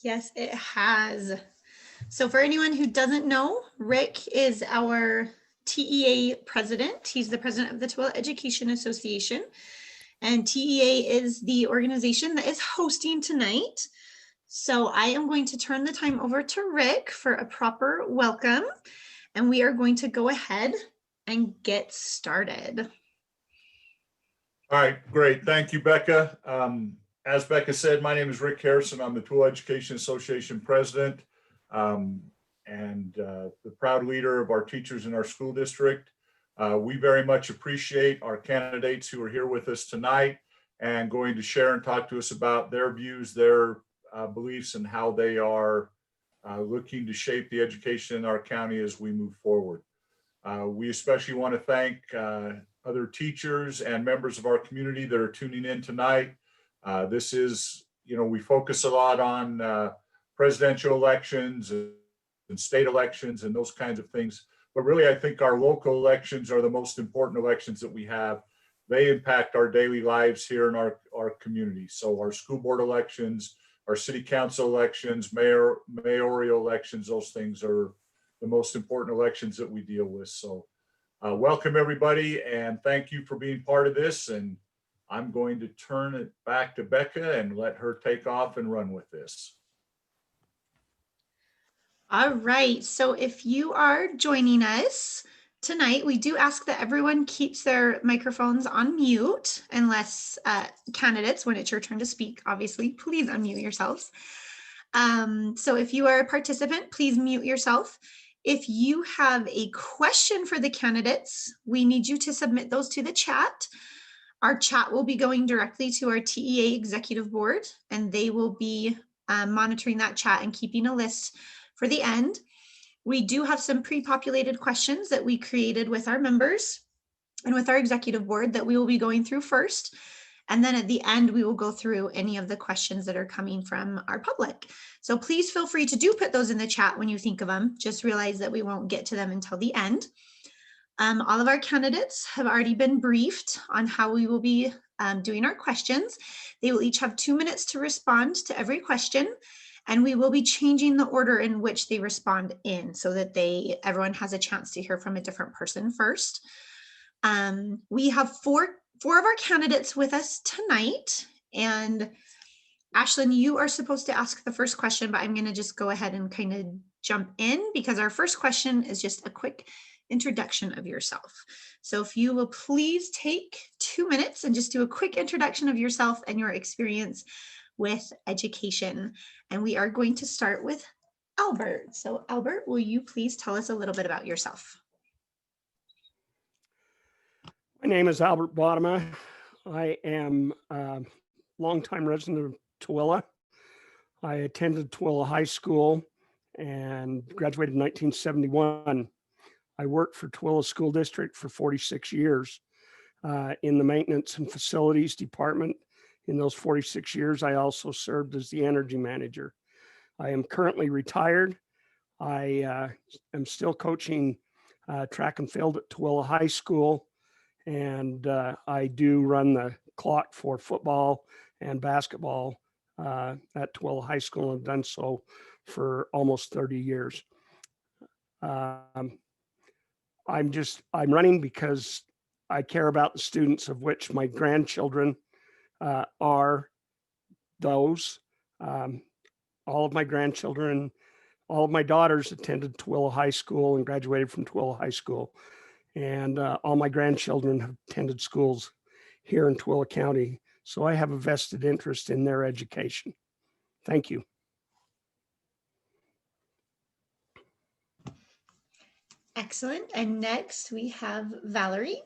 Yes, it has. So for anyone who doesn't know, Rick is our TEA president. He's the president of the Tooele Education Association. And TEA is the organization that is hosting tonight. So I am going to turn the time over to Rick for a proper welcome. And we are going to go ahead and get started. All right, great. Thank you, Becca. As Becca said, my name is Rick Harrison. I'm the Tooele Education Association president and the proud leader of our teachers in our school district. We very much appreciate our candidates who are here with us tonight and going to share and talk to us about their views, their beliefs, and how they are looking to shape the education in our county as we move forward. We especially want to thank other teachers and members of our community that are tuning in tonight. This is, we focus a lot on presidential elections and state elections and those kinds of things. But really, I think our local elections are the most important elections that we have. They impact our daily lives here in our community. So our school board elections, our city council elections, mayoral elections, those things are the most important elections that we deal with. So welcome everybody and thank you for being part of this. And I'm going to turn it back to Becca and let her take off and run with this. All right, so if you are joining us tonight, we do ask that everyone keeps their microphones on mute unless candidates, when it's your turn to speak, obviously, please unmute yourselves. So if you are a participant, please mute yourself. If you have a question for the candidates, we need you to submit those to the chat. Our chat will be going directly to our TEA executive board, and they will be monitoring that chat and keeping a list for the end. We do have some pre-populated questions that we created with our members and with our executive board that we will be going through first. And then at the end, we will go through any of the questions that are coming from our public. So please feel free to put those in the chat when you think of them. Just realize that we won't get to them until the end. All of our candidates have already been briefed on how we will be doing our questions. They will each have 2 minutes to respond to every question. And we will be changing the order in which they respond in so that everyone has a chance to hear from a different person first. We have four of our candidates with us tonight. And Ashlyn, you are supposed to ask the first question, but I'm going to just go ahead and kind of jump in because our first question is just a quick introduction of yourself. So if you will please take 2 minutes and just do a quick introduction of yourself and your experience with education. And we are going to start with Albert. So Albert, will you please tell us a little bit about yourself? My name is Albert Bodema. I am a longtime resident of Tooele. I attended Tooele High School and graduated in 1971. I worked for Tooele School District for 46 years in the maintenance and facilities department. In those 46 years, I also served as the energy manager. I am currently retired. I am still coaching track and field at Tooele High School, and I do run the clock for football and basketball at Tooele High School, and I've done so for almost 30 years. I'm running because I care about the students, of which my grandchildren are those. All of my grandchildren, all of my daughters attended Tooele High School and graduated from Tooele High School. And all my grandchildren have attended schools here in Tooele County. So I have a vested interest in their education. Thank you. Excellent. And next we have Valerie.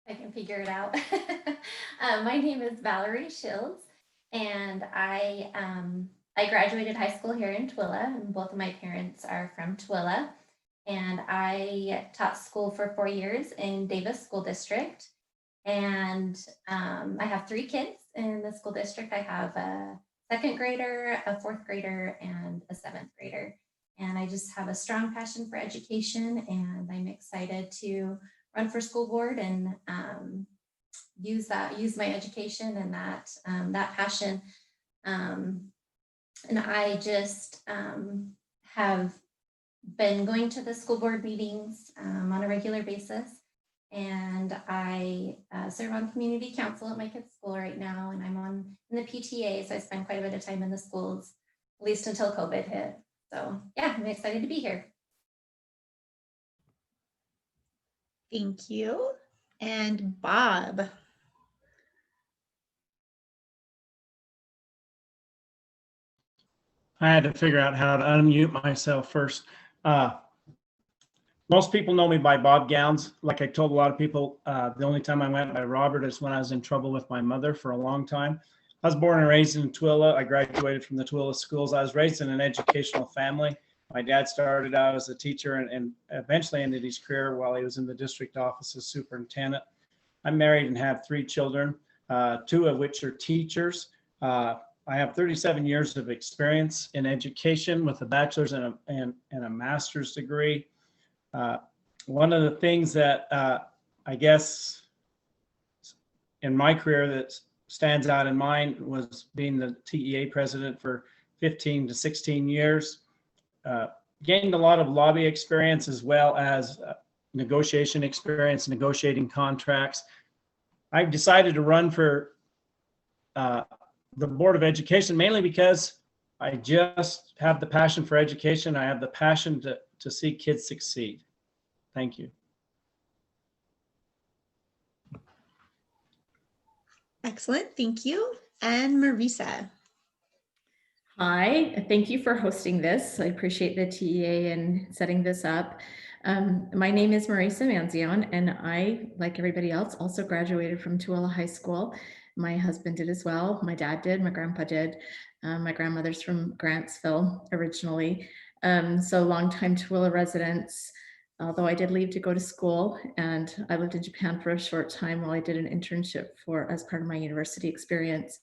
I can figure it out. My name is Valerie Shields, and I graduated high school here in Tooele, and both of my parents are from Tooele. And I taught school for 4 years in Davis School District. And I have 3 kids in the school district. I have a 2nd grader, a 4th grader, and a 7th grader. And I just have a strong passion for education, and I'm excited to run for school board and use my education and that passion. And I just have been going to the school board meetings on a regular basis. And I serve on community council at my kid's school right now, and I'm in the PTA, so I spend quite a bit of time in the schools, at least until COVID hit. So yeah, I'm excited to be here. Thank you. And Bob. I had to figure out how to unmute myself first. Most people know me by Bob Gowns. Like I told a lot of people, the only time I went by Robert is when I was in trouble with my mother for a long time. I was born and raised in Tooele. I graduated from the Tooele schools. I was raised in an educational family. My dad started out as a teacher and eventually ended his career while he was in the district office as superintendent. I'm married and have 3 children, 2 of which are teachers. I have 37 years of experience in education with a bachelor's and a master's degree. One of the things that I guess in my career that stands out in mine was being the TEA president for 15 to 16 years. Gained a lot of lobby experience as well as negotiation experience, negotiating contracts. I've decided to run for the Board of Education mainly because I just have the passion for education. I have the passion to see kids succeed. Thank you. Excellent. Thank you. And Marisa. Hi, thank you for hosting this. I appreciate the TEA and setting this up. My name is Marisa Manzione, and I, like everybody else, also graduated from Tooele High School. My husband did as well. My dad did, my grandpa did. My grandmother's from Grantsville originally. So longtime Tooele residents, although I did leave to go to school, and I lived in Japan for a short time while I did an internship as part of my university experience.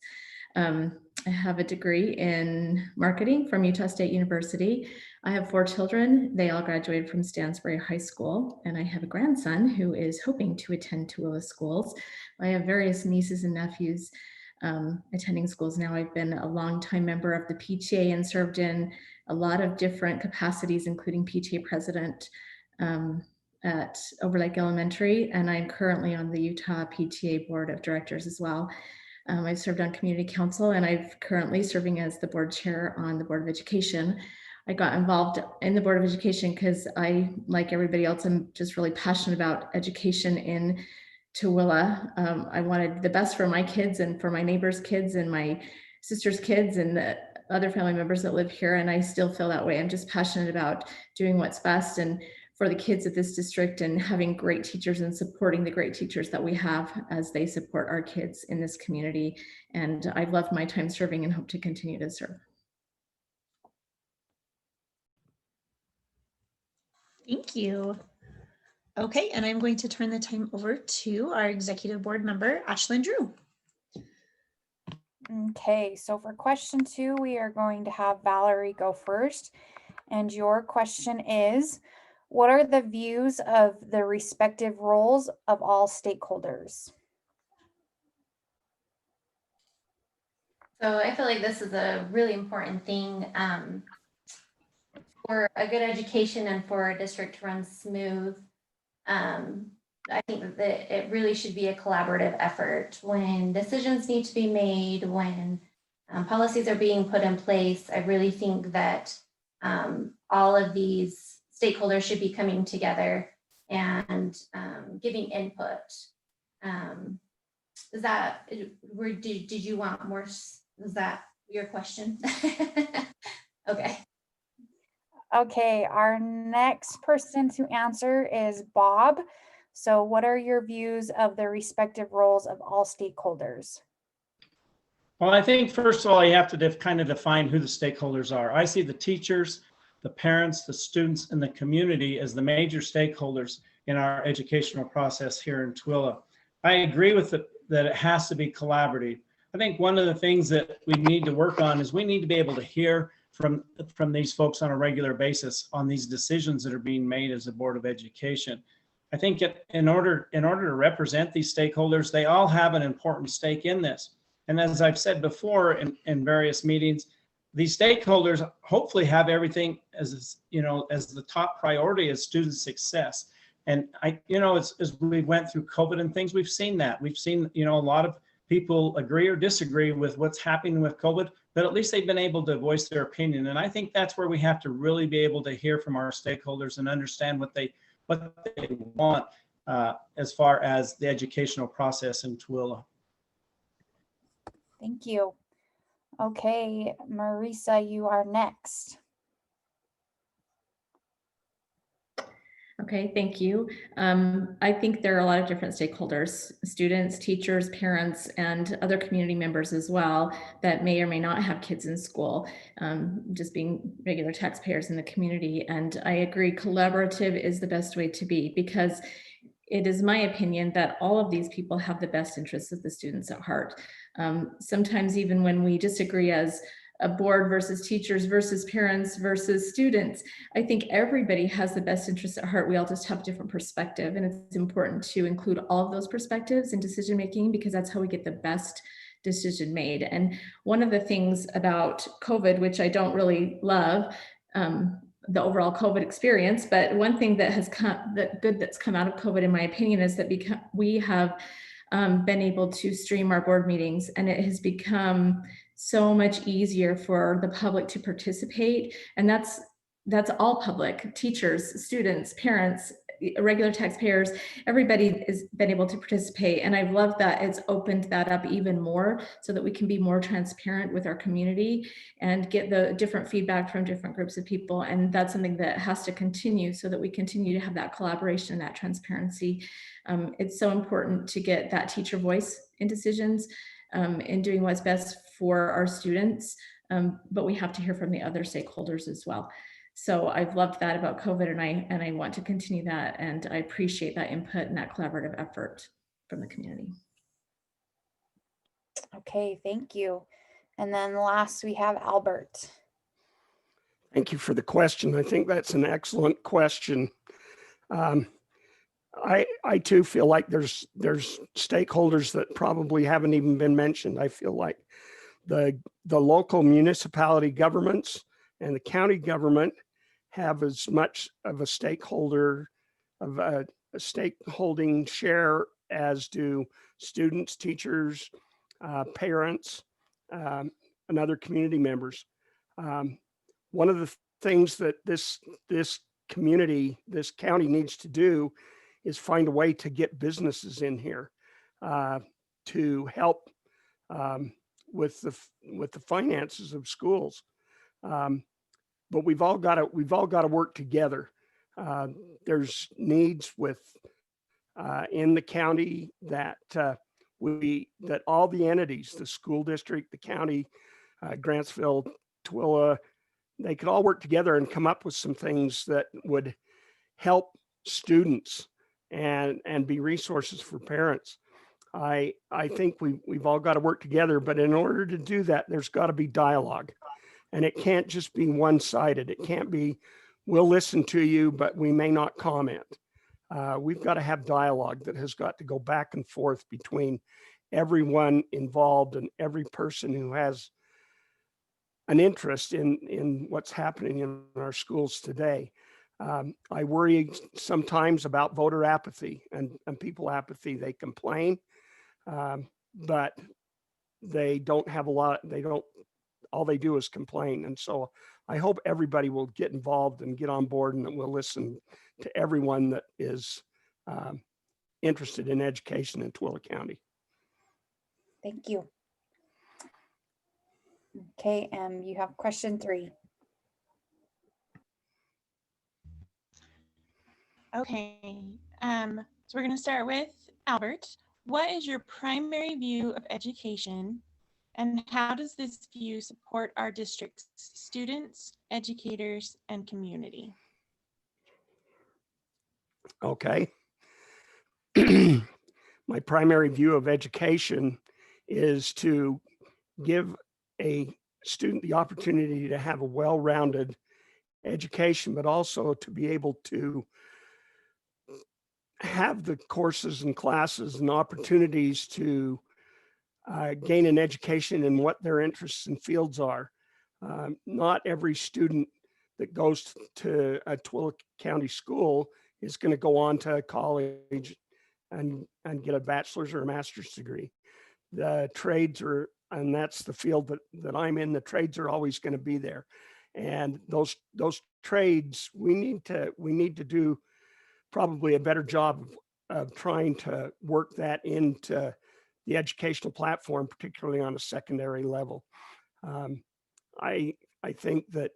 I have a degree in marketing from Utah State University. I have 4 children. They all graduated from Stansbury High School, and I have a grandson who is hoping to attend Tooele schools. I have various nieces and nephews attending schools now. I've been a longtime member of the PTA and served in a lot of different capacities, including PTA president at Overlake Elementary, and I'm currently on the Utah PTA Board of Directors as well. I've served on community council, and I'm currently serving as the board chair on the Board of Education. I got involved in the Board of Education because I, like everybody else, I'm just really passionate about education in Tooele. I wanted the best for my kids and for my neighbors' kids and my sister's kids and the other family members that live here, and I still feel that way. I'm just passionate about doing what's best and for the kids of this district and having great teachers and supporting the great teachers that we have as they support our kids in this community. And I've loved my time serving and hope to continue to serve. Thank you. Okay, and I'm going to turn the time over to our executive board member, Ashlyn Drew. Okay, so for question 2, we are going to have Valerie go first. And your question is, what are the views of the respective roles of all stakeholders? So I feel like this is a really important thing for a good education and for a district to run smooth. I think that it really should be a collaborative effort when decisions need to be made, when policies are being put in place. I really think that all of these stakeholders should be coming together and giving input. Is that, did you want more? Is that your question? Okay. Okay, our next person to answer is Bob. So what are your views of the respective roles of all stakeholders? Well, I think first of all, you have to kind of define who the stakeholders are. I see the teachers, the parents, the students, and the community as the major stakeholders in our educational process here in Tooele. I agree with it that it has to be collaborative. I think one of the things that we need to work on is we need to be able to hear from these folks on a regular basis on these decisions that are being made as a Board of Education. I think in order to represent these stakeholders, they all have an important stake in this. And as I've said before in various meetings, these stakeholders hopefully have everything as the top priority as student success. And as we went through COVID and things, we've seen that. We've seen, a lot of people agree or disagree with what's happening with COVID, but at least they've been able to voice their opinion. And I think that's where we have to really be able to hear from our stakeholders and understand what they want as far as the educational process in Tooele. Thank you. Okay, Marisa, you are next. Okay, thank you. I think there are a lot of different stakeholders, students, teachers, parents, and other community members as well that may or may not have kids in school, just being regular taxpayers in the community. And I agree, collaborative is the best way to be, because it is my opinion that all of these people have the best interests of the students at heart. Sometimes even when we disagree as a board versus teachers versus parents versus students, I think everybody has the best interests at heart. We all just have a different perspective, and it's important to include all of those perspectives in decision making, because that's how we get the best decision made. And one of the things about COVID, which I don't really love, the overall COVID experience, but one thing that has come, that's come out of COVID, in my opinion, is that we have been able to stream our board meetings, and it has become so much easier for the public to participate. And that's all public, teachers, students, parents, regular taxpayers, everybody has been able to participate. And I've loved that it's opened that up even more so that we can be more transparent with our community and get the different feedback from different groups of people. And that's something that has to continue so that we continue to have that collaboration and that transparency. It's so important to get that teacher voice in decisions and doing what's best for our students, but we have to hear from the other stakeholders as well. So I've loved that about COVID, and I want to continue that, and I appreciate that input and that collaborative effort from the community. Okay, thank you. And then last we have Albert. Thank you for the question. I think that's an excellent question. I too feel like there's stakeholders that probably haven't even been mentioned. I feel like the local municipality governments and the county government have as much of a stakeholder of a stakeholding share as do students, teachers, parents, and other community members. One of the things that this county needs to do is find a way to get businesses in here to help with the finances of schools. But we've all got to work together. There's needs in the county that all the entities, the school district, the county, Grantsville, Tooele, they could all work together and come up with some things that would help students and be resources for parents. I think we've all got to work together, but in order to do that, there's got to be dialogue, and it can't just be one-sided. It can't be, we'll listen to you, but we may not comment. We've got to have dialogue that has got to go back and forth between everyone involved and every person who has an interest in what's happening in our schools today. I worry sometimes about voter apathy and people apathy. They complain, but they don't have a lot. All they do is complain. And so I hope everybody will get involved and get on board, and that we'll listen to everyone that is interested in education in Tooele County. Thank you. Okay, you have question 3. Okay, so we're going to start with Albert. What is your primary view of education, and how does this view support our district's students, educators, and community? Okay. My primary view of education is to give a student the opportunity to have a well-rounded education, but also to be able to have the courses and classes and opportunities to gain an education in what their interests and fields are. Not every student that goes to a Tooele County school is going to go on to college and get a bachelor's or a master's degree. The trades are, and that's the field that I'm in, the trades are always going to be there. And those trades, we need to do probably a better job of trying to work that into the educational platform, particularly on a secondary level. I think that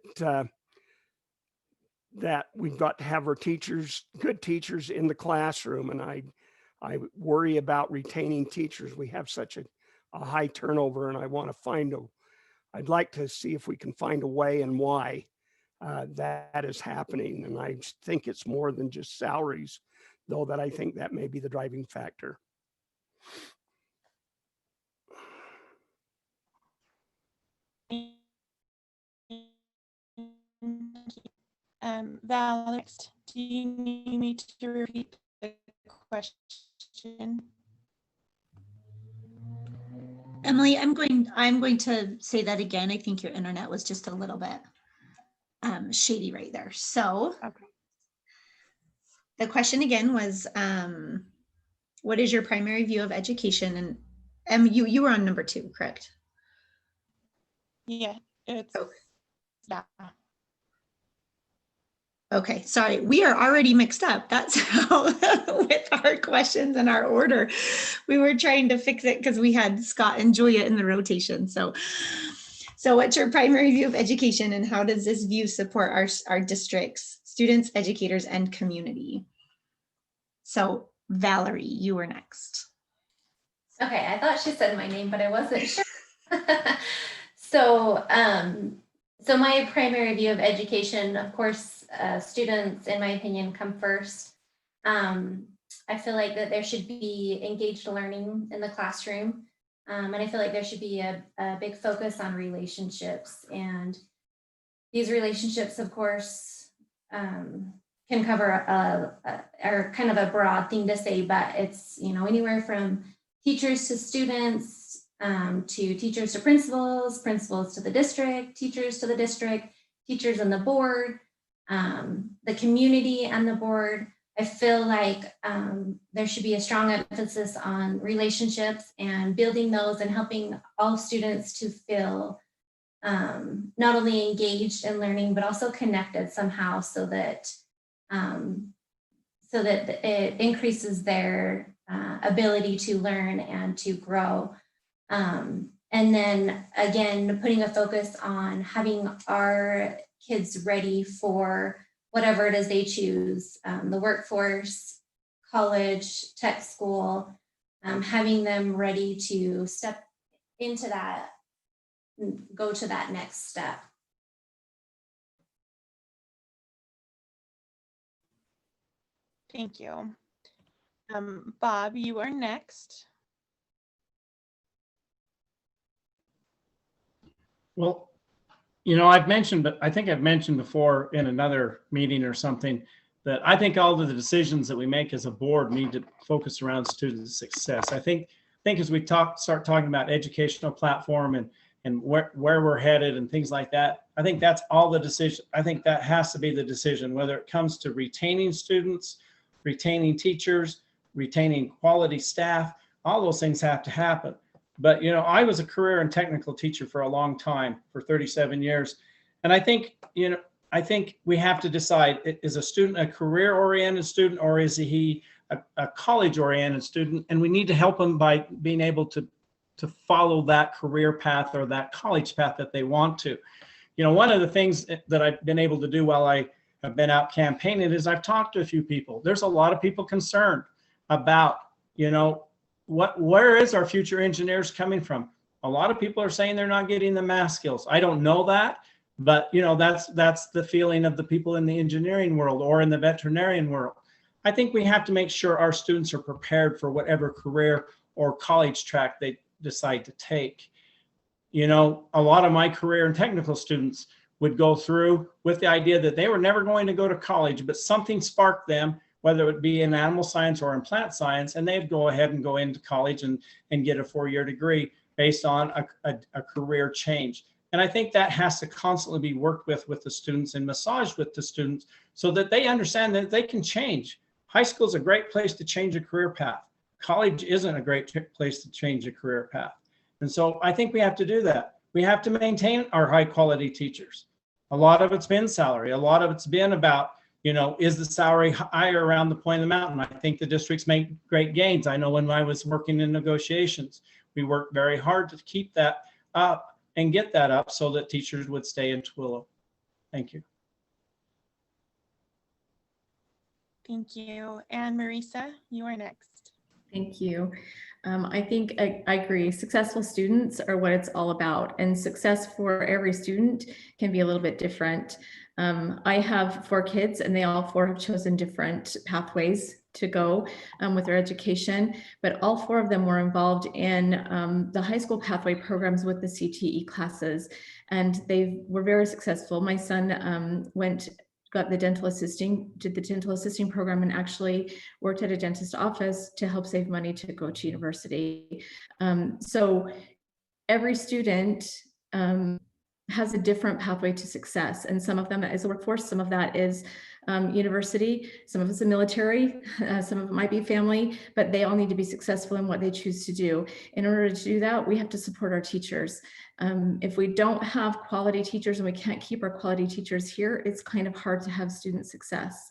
that we've got to have our teachers, good teachers in the classroom, and I worry about retaining teachers. We have such a high turnover, and I want to I'd like to see if we can find a way and why that is happening. And I think it's more than just salaries, though, that I think that may be the driving factor. Val, next, do you need me to repeat the question? Emily, I'm going to say that again. I think your internet was just a little bit shady right there. So Okay. the question again was, what is your primary view of education? And you were on number 2, correct? Yeah, it's Okay. yeah. Okay, sorry, we are already mixed up. That's how with our questions and our order. We were trying to fix it because we had Scott and Julia in the rotation. So what's your primary view of education, and how does this view support our district's students, educators, and community? So Valerie, you were next. Okay, I thought she said my name, but I wasn't sure. So my primary view of education, of course, students, in my opinion, come first. I feel like that there should be engaged learning in the classroom. And I feel like there should be a big focus on relationships. And these relationships, of course, can cover are kind of a broad thing to say, but it's, anywhere from teachers to students, to teachers to principals, principals to the district, teachers to the district, teachers and the board, the community and the board. I feel like there should be a strong emphasis on relationships and building those and helping all students to feel not only engaged in learning, but also connected somehow, so that it increases their ability to learn and to grow. And then again, putting a focus on having our kids ready for whatever it is they choose, the workforce, college, tech school, having them ready to step into that, go to that next step. Thank you. Bob, you are next. Well, I've mentioned, but I think I've mentioned before in another meeting or something, that I think all of the decisions that we make as a board need to focus around student success. I think as we start talking about educational platform and where we're headed and things like that, I think that's all the decision. I think that has to be the decision, whether it comes to retaining students, retaining teachers, retaining quality staff, all those things have to happen. But, I was a career and technical teacher for a long time, for 37 years. And I think, we have to decide, is a student a career-oriented student, or is he a college-oriented student? And we need to help them by being able to follow that career path or that college path that they want to. One of the things that I've been able to do while I have been out campaigning is I've talked to a few people. There's a lot of people concerned about, where is our future engineers coming from? A lot of people are saying they're not getting the math skills. I don't know that, but that's the feeling of the people in the engineering world or in the veterinarian world. I think we have to make sure our students are prepared for whatever career or college track they decide to take. A lot of my career and technical students would go through with the idea that they were never going to go to college, but something sparked them whether it be in animal science or in plant science, and they'd go ahead and go into college and get a 4-year degree based on a career change. And I think that has to constantly be worked with the students and massaged with the students so that they understand that they can change. High school is a great place to change a career path. College isn't a great place to change a career path. And so I think we have to do that. We have to maintain our high quality teachers. A lot of it's been salary. A lot of it's been about, you know, is the salary higher around the point of the mountain? I think the districts make great gains. I know when I was working in negotiations, we worked very hard to keep that up and get that up so that teachers would stay in Tooele. Thank you. Thank you. And Marisa, you are next. Thank you. I think I agree. Successful students are what it's all about, and success for every student can be a little bit different. I have 4 kids, and they all 4 have chosen different pathways to go with their education, but all 4 of them were involved in the high school pathway programs with the CTE classes, and they were very successful. My son got the dental assisting, did the dental assisting program, and actually worked at a dentist office to help save money to go to university. So every student has a different pathway to success, and some of them is the workforce, some of that is university, some of it's the military, some of it might be family, but they all need to be successful in what they choose to do. In order to do that, we have to support our teachers. If we don't have quality teachers and we can't keep our quality teachers here, it's kind of hard to have student success.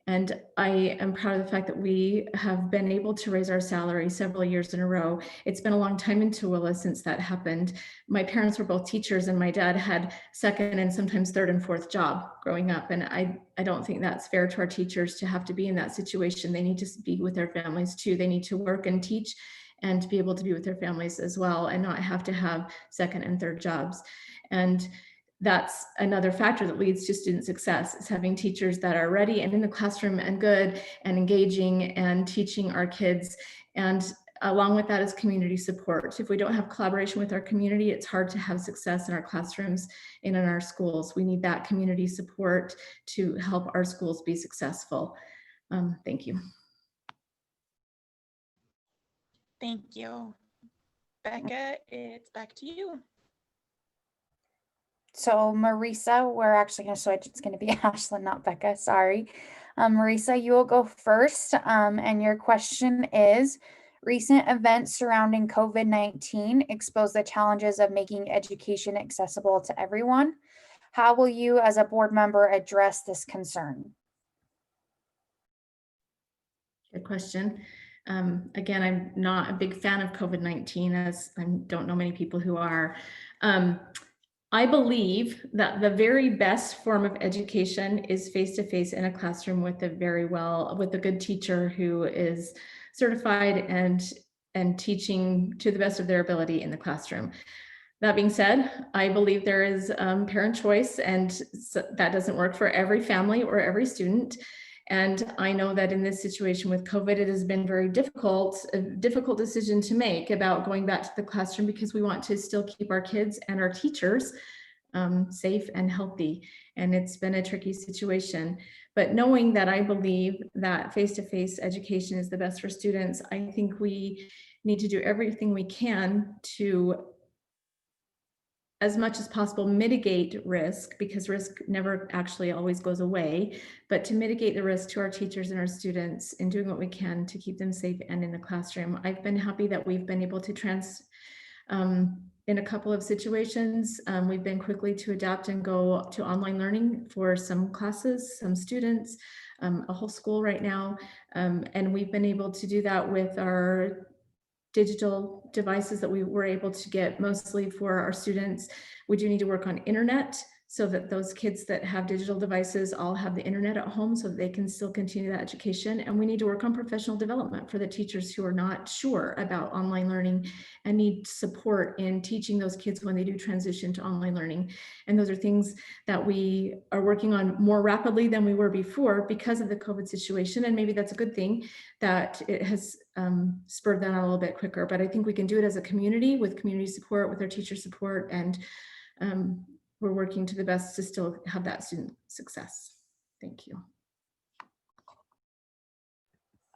And I am proud of the fact that we have been able to raise our salary several years in a row. It's been a long time in Tooele since that happened. My parents were both teachers, and my dad had 2nd and sometimes 3rd and 4th job growing up. And I don't think that's fair to our teachers to have to be in that situation. They need to be with their families too. They need to work and teach and to be able to be with their families as well, and not have to have 2nd and 3rd jobs. And that's another factor that leads to student success, is having teachers that are ready and in the classroom and good and engaging and teaching our kids. And along with that is community support. If we don't have collaboration with our community, it's hard to have success in our classrooms and in our schools. We need that community support to help our schools be successful. Thank you. Thank you. Becca, it's back to you. So Marisa, we're actually going to switch. It's going to be Ashlyn, not Becca. Sorry. Marisa, you will go first. And your question is, recent events surrounding COVID-19 expose the challenges of making education accessible to everyone. How will you as a board member address this concern? Good question. Again, I'm not a big fan of COVID-19, as I don't know many people who are. I believe that the very best form of education is face-to-face in a classroom with a good teacher who is certified and teaching to the best of their ability in the classroom. That being said, I believe there is parent choice, and so that doesn't work for every family or every student. And I know that in this situation with COVID, it has been very difficult, a difficult decision to make about going back to the classroom, because we want to still keep our kids and our teachers safe and healthy. And it's been a tricky situation. But knowing that I believe that face-to-face education is the best for students, I think we need to do everything we can to, as much as possible, mitigate risk, because risk never actually always goes away, but to mitigate the risk to our teachers and our students in doing what we can to keep them safe and in the classroom. I've been happy that we've been able to in a couple of situations, we've been quickly to adapt and go to online learning for some classes, some students, a whole school right now. And we've been able to do that with our digital devices that we were able to get mostly for our students. We do need to work on internet so that those kids that have digital devices all have the internet at home so that they can still continue that education. And we need to work on professional development for the teachers who are not sure about online learning and need support in teaching those kids when they do transition to online learning. And those are things that we are working on more rapidly than we were before because of the COVID situation. And maybe that's a good thing that it has spurred that on a little bit quicker. But I think we can do it as a community with community support, with our teacher support, and we're working to the best to still have that student success. Thank you.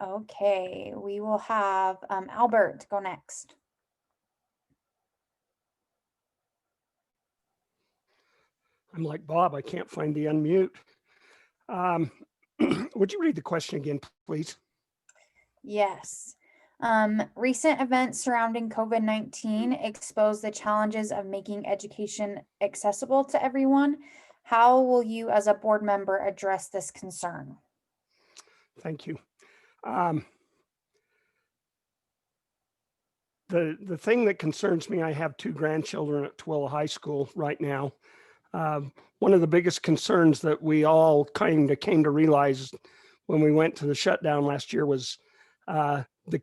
Okay, we will have Albert go next. I'm like Bob, I can't find the unmute. Would you read the question again, please? Yes. Recent events surrounding COVID-19 expose the challenges of making education accessible to everyone. How will you as a board member address this concern? Thank you. The thing that concerns me, I have 2 grandchildren at Tooele High School right now. One of the biggest concerns that we all kind of came to realize when we went to the shutdown last year was the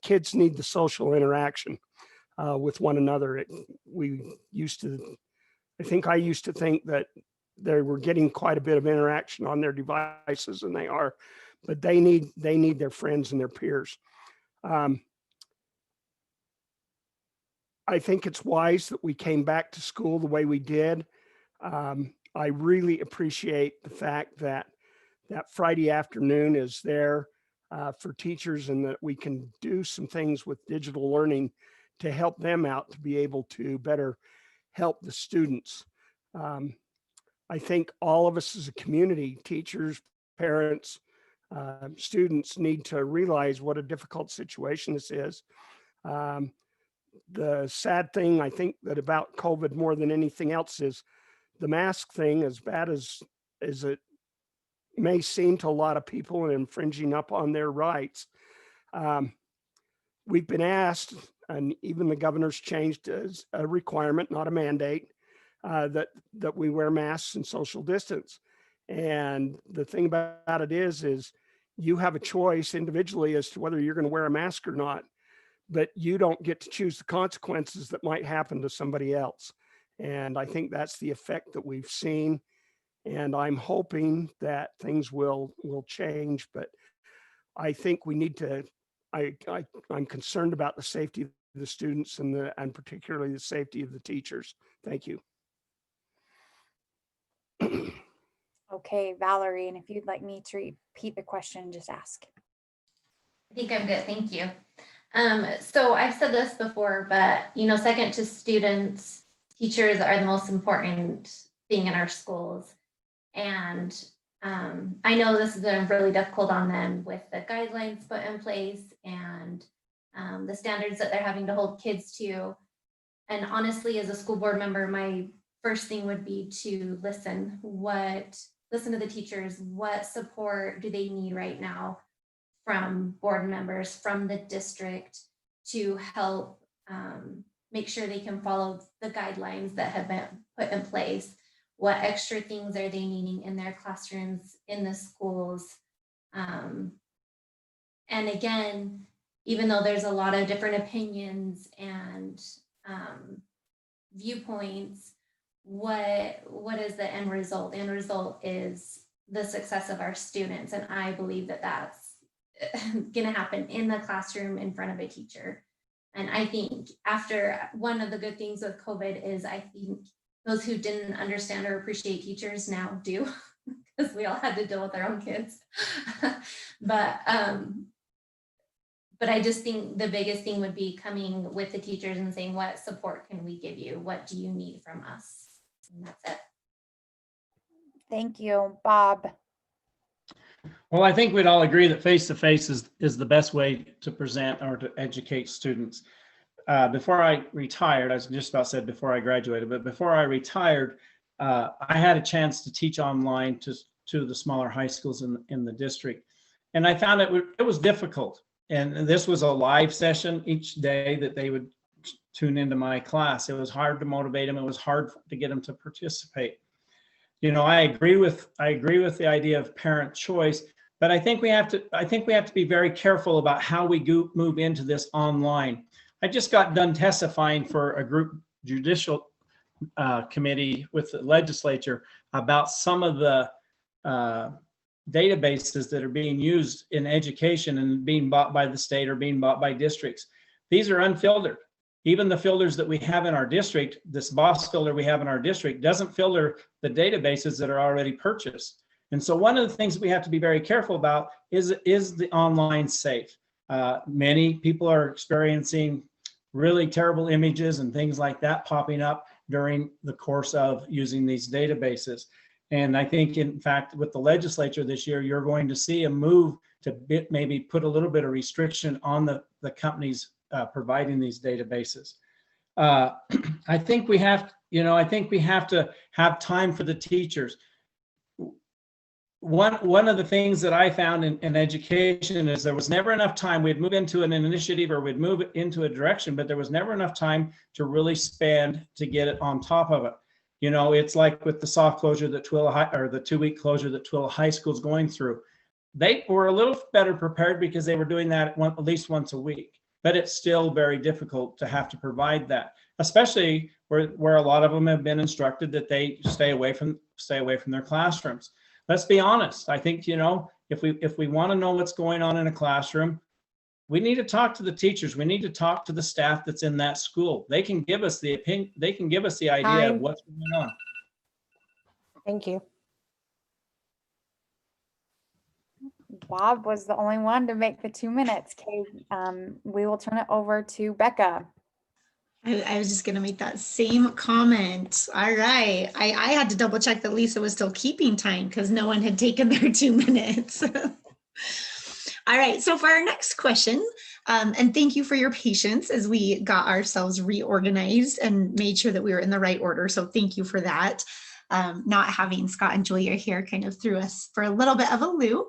kids need the social interaction with one another. I used to think that they were getting quite a bit of interaction on their devices, and they are, but they need their friends and their peers. I think it's wise that we came back to school the way we did. I really appreciate the fact that Friday afternoon is there for teachers, and that we can do some things with digital learning to help them out to be able to better help the students. I think all of us as a community, teachers, parents, students, need to realize what a difficult situation this is. The sad thing, I think, that about COVID more than anything else is the mask thing, as bad as it may seem to a lot of people and infringing up on their rights. We've been asked, and even the governor's changed as a requirement, not a mandate, that we wear masks and social distance. And the thing about it is you have a choice individually as to whether you're going to wear a mask or not, but you don't get to choose the consequences that might happen to somebody else. And I think that's the effect that we've seen. And I'm hoping that things will change, but I think we need to, I'm concerned about the safety of the students and particularly the safety of the teachers. Thank you. Okay, Valerie, and if you'd like me to repeat the question, just ask. I think I'm good, thank you. So I've said this before, but second to students, teachers are the most important thing in our schools. And I know this has been really difficult on them with the guidelines put in place and the standards that they're having to hold kids to. And honestly, as a school board member, my first thing would be to listen to the teachers. What support do they need right now from board members, from the district, to help make sure they can follow the guidelines that have been put in place? What extra things are they needing in their classrooms, in the schools? And again, even though there's a lot of different opinions and viewpoints, what is the end result? The end result is the success of our students. And I believe that that's gonna happen in the classroom in front of a teacher. And I think one of the good things with COVID is I think those who didn't understand or appreciate teachers now do, because we all had to deal with our own kids. But I just think the biggest thing would be coming with the teachers and saying, what support can we give you? What do you need from us? And that's it. Thank you, Bob. Well, I think we'd all agree that face-to-face is the best way to present or to educate students. Before I retired, I was just about said before I graduated, but before I retired, I had a chance to teach online to the smaller high schools in the district. And I found it was difficult. And this was a live session each day that they would tune into my class. It was hard to motivate them. It was hard to get them to participate. I agree with the idea of parent choice, but I think we have to be very careful about how we move into this online. I just got done testifying for a group judicial committee with the legislature about some of the databases that are being used in education and being bought by the state or being bought by districts. These are unfiltered. Even the filters that we have in our district, this BOSS filter we have in our district doesn't filter the databases that are already purchased. And so one of the things that we have to be very careful about is the online safe? Many people are experiencing really terrible images and things like that popping up during the course of using these databases. And I think, in fact, with the legislature this year, you're going to see a move to maybe put a little bit of restriction on the companies providing these databases. I think we have, I think we have to have time for the teachers. One of the things that I found in education is there was never enough time. We'd move into an initiative or we'd move into a direction, but there was never enough time to really spend to get it on top of it. It's like with the soft closure that Tooele High, or the 2-week closure that Tooele High School is going through. They were a little better prepared because they were doing that at least once a week, but it's still very difficult to have to provide that, especially where a lot of them have been instructed that they stay away from their classrooms. Let's be honest. I think, if we want to know what's going on in a classroom, we need to talk to the teachers. We need to talk to the staff that's in that school. They can give us the opinion. They can give us the idea of what's going on. Thank you. Bob was the only one to make the 2 minutes. Okay, we will turn it over to Becca. I was just going to make that same comment. All right. I had to double check that Lisa was still keeping time because no one had taken their 2 minutes. All right. So for our next question, and thank you for your patience as we got ourselves reorganized and made sure that we were in the right order. So thank you for that. Not having Scott and Julia here kind of threw us for a little bit of a loop.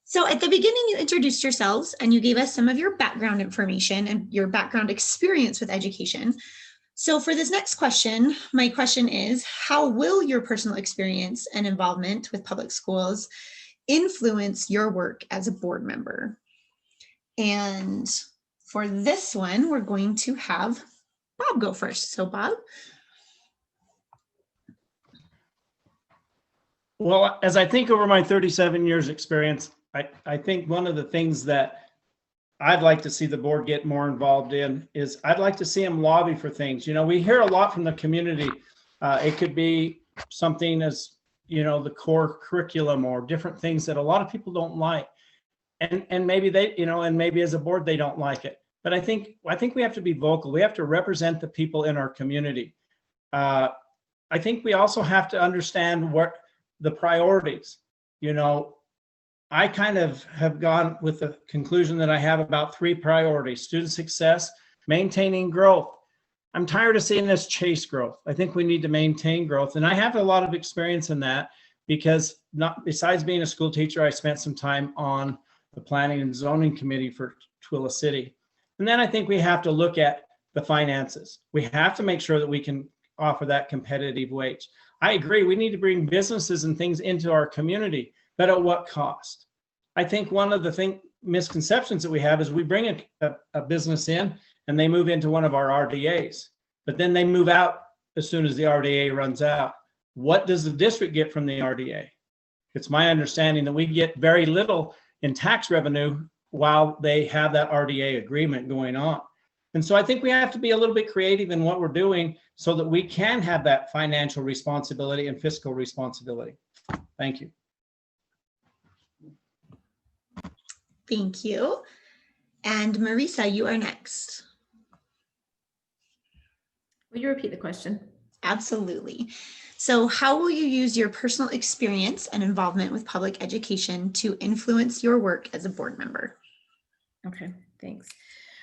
So at the beginning, you introduced yourselves and you gave us some of your background information and your background experience with education. So for this next question, my question is, how will your personal experience and involvement with public schools influence your work as a board member? And for this one, we're going to have Bob go first. So Bob. Well, as I think over my 37 years experience, I think one of the things that I'd like to see the board get more involved in is I'd like to see them lobby for things. We hear a lot from the community. It could be something as, the core curriculum or different things that a lot of people don't like. And maybe they, and maybe as a board, they don't like it. But I think we have to be vocal. We have to represent the people in our community. I think we also have to understand what the priorities, I kind of have gone with the conclusion that I have about 3 priorities: student success, maintaining growth. I'm tired of seeing us chase growth. I think we need to maintain growth. And I have a lot of experience in that because besides being a school teacher, I spent some time on the planning and zoning committee for Tooele City. And then I think we have to look at the finances. We have to make sure that we can offer that competitive wage. I agree. We need to bring businesses and things into our community, but at what cost? I think one of the misconceptions that we have is we bring a business in and they move into one of our RDAs, but then they move out as soon as the RDA runs out. What does the district get from the RDA? It's my understanding that we get very little in tax revenue while they have that RDA agreement going on. And so I think we have to be a little bit creative in what we're doing so that we can have that financial responsibility and fiscal responsibility. Thank you. Thank you. And Marisa, you are next. Will you repeat the question? Absolutely. So how will you use your personal experience and involvement with public education to influence your work as a board member? Okay, thanks.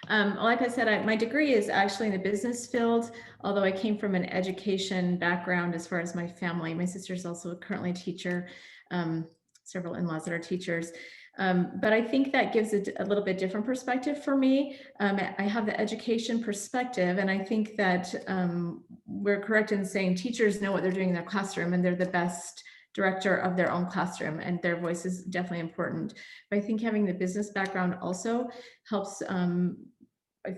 Like I said, my degree is actually in the business field, although I came from an education background as far as my family. My sister's also currently a teacher, several in-laws that are teachers. But I think that gives a little bit different perspective for me. I have the education perspective, and I think that we're correct in saying teachers know what they're doing in their classroom and they're the best director of their own classroom, and their voice is definitely important. But I think having the business background also helps.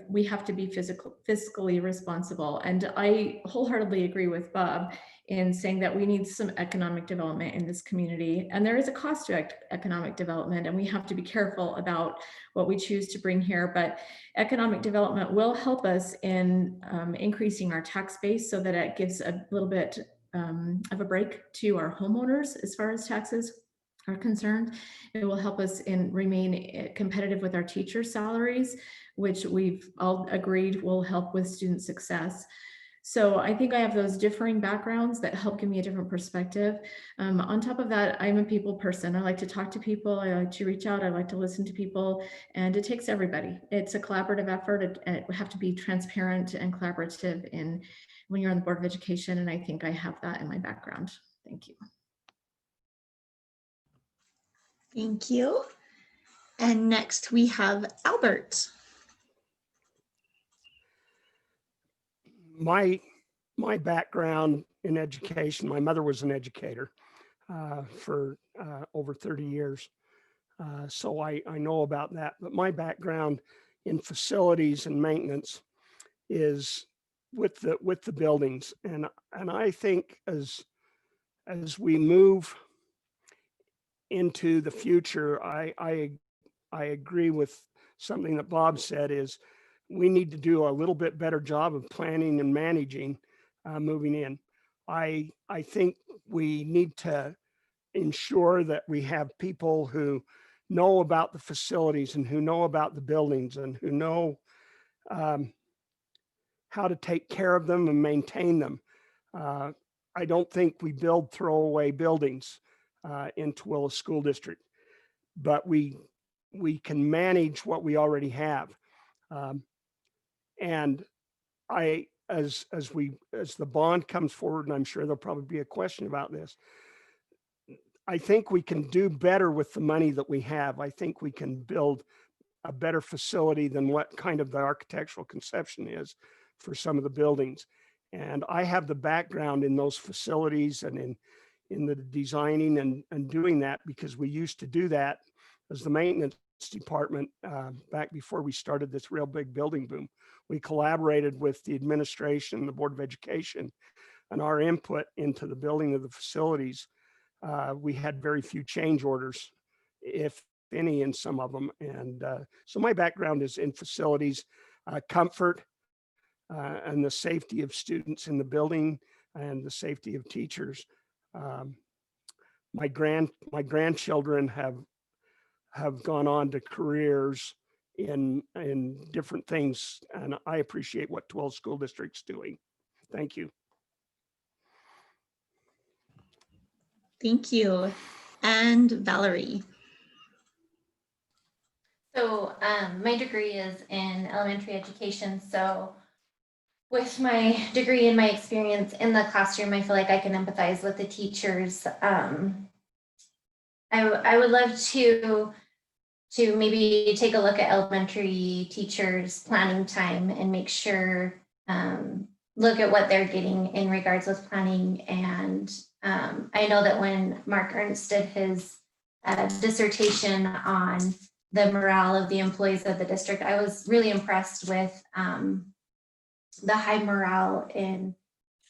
We have to be fiscally responsible. And I wholeheartedly agree with Bob in saying that we need some economic development in this community. And there is a cost to economic development, and we have to be careful about what we choose to bring here. But economic development will help us in increasing our tax base so that it gives a little bit of a break to our homeowners as far as taxes are concerned. It will help us remain competitive with our teachers' salaries, which we've all agreed will help with student success. So I think I have those differing backgrounds that help give me a different perspective. On top of that, I'm a people person. I like to talk to people. I like to reach out. I like to listen to people, and it takes everybody. It's a collaborative effort. It have to be transparent and collaborative when you're on the Board of Education, and I think I have that in my background. Thank you. Thank you. And next we have Albert. My background in education, my mother was an educator for over 30 years. So I know about that, but my background in facilities and maintenance is with the buildings. And I think as we move into the future, I agree with something that Bob said, is we need to do a little bit better job of planning and managing moving in. I think we need to ensure that we have people who know about the facilities and who know about the buildings and who know how to take care of them and maintain them. I don't think we build throwaway buildings in Tooele School District, but we can manage what we already have. And as the bond comes forward, and I'm sure there'll probably be a question about this, I think we can do better with the money that we have. I think we can build a better facility than what kind of the architectural conception is for some of the buildings. And I have the background in those facilities and in the designing and doing that, because we used to do that as the maintenance department back before we started this real big building boom. We collaborated with the administration, the Board of Education, and our input into the building of the facilities. We had very few change orders, if any, in some of them. And so my background is in facilities, comfort, and the safety of students in the building and the safety of teachers. My grandchildren have gone on to careers in different things, and I appreciate what Tooele School District's doing. Thank you. Thank you. And Valerie. So my degree is in elementary education. So with my degree and my experience in the classroom, I feel like I can empathize with the teachers. I would love to maybe take a look at elementary teachers' planning time and make sure, look at what they're getting in regards with planning. And I know that when Mark Ernst did his dissertation on the morale of the employees of the district, I was really impressed with the high morale in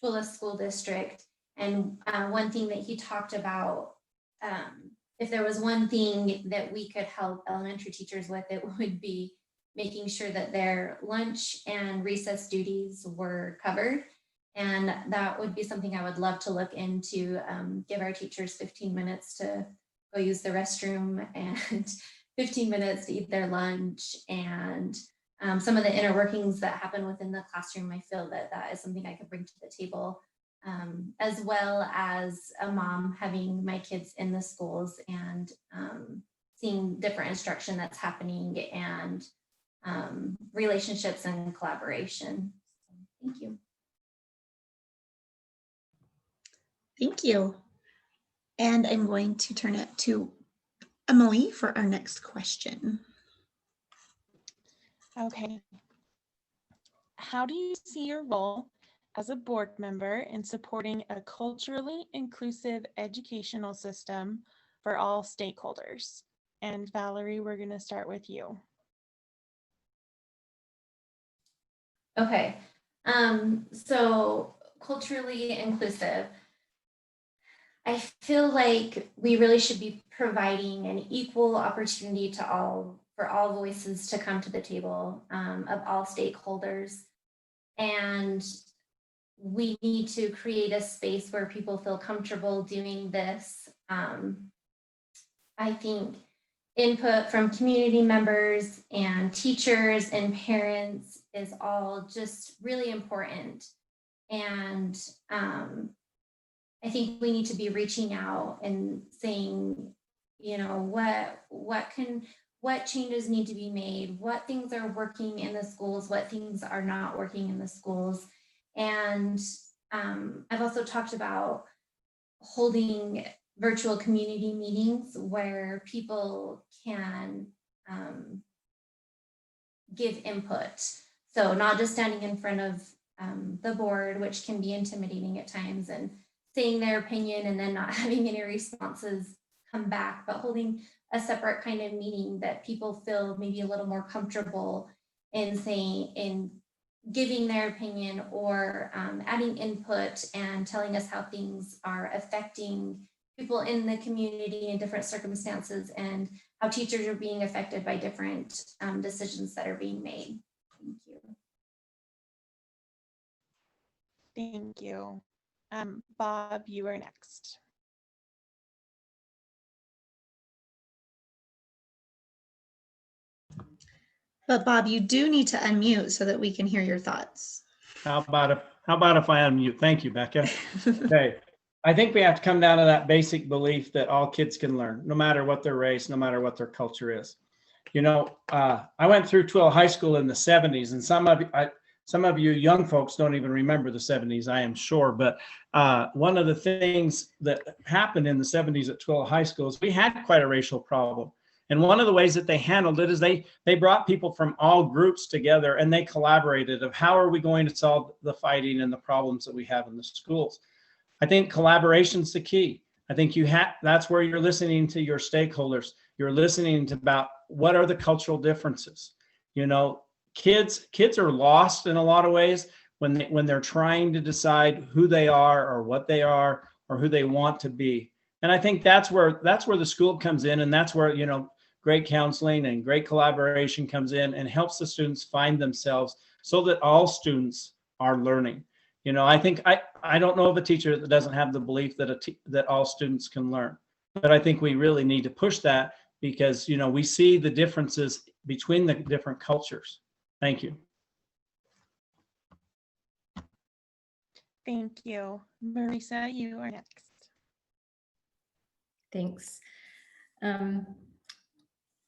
Tooele School District. And one thing that he talked about, if there was one thing that we could help elementary teachers with, it would be making sure that their lunch and recess duties were covered. And that would be something I would love to look into, give our teachers 15 minutes to go use the restroom and 15 minutes to eat their lunch, and some of the inner workings that happen within the classroom. I feel that that is something I could bring to the table, as well as a mom having my kids in the schools and seeing different instruction that's happening and relationships and collaboration. Thank you. Thank you. And I'm going to turn it to Emily for our next question. Okay. How do you see your role as a board member in supporting a culturally inclusive educational system for all stakeholders? And Valerie, we're going to start with you. Okay. So culturally inclusive, I feel like we really should be providing an equal opportunity to for all voices to come to the table, of all stakeholders. And we need to create a space where people feel comfortable doing this. I think input from community members and teachers and parents is all just really important. And I think we need to be reaching out and saying, you know, what changes need to be made, what things are working in the schools, what things are not working in the schools. And I've also talked about holding virtual community meetings where people can give input. So not just standing in front of the board, which can be intimidating at times, and saying their opinion and then not having any responses come back, but holding a separate kind of meeting that people feel maybe a little more comfortable in saying, in giving their opinion, or adding input and telling us how things are affecting people in the community in different circumstances, and how teachers are being affected by different decisions that are being made. Thank you. Thank you. Bob, you are next. But Bob, you do need to unmute so that we can hear your thoughts. How about if I unmute? Thank you, Becca. Okay. I think we have to come down to that basic belief that all kids can learn, no matter what their race, no matter what their culture is. You know, I went through Tooele High School in the 70s, and some of you young folks don't even remember the 70s, I am sure. But one of the things that happened in the 70s at Tooele High School is we had quite a racial problem. And one of the ways that they handled it is they brought people from all groups together, and they collaborated of how are we going to solve the fighting and the problems that we have in the schools. I think collaboration's the key. I think that's where you're listening to your stakeholders. You're listening to about what are the cultural differences. You know, kids are lost in a lot of ways when they're trying to decide who they are or what they are or who they want to be. And I think that's where the school comes in, and that's where, you know, great counseling and great collaboration comes in and helps the students find themselves so that all students are learning. You know, I think I don't know of a teacher that doesn't have the belief that all students can learn, but I think we really need to push that because, you know, we see the differences between the different cultures. Thank you. Thank you. Marisa, you are next. Thanks.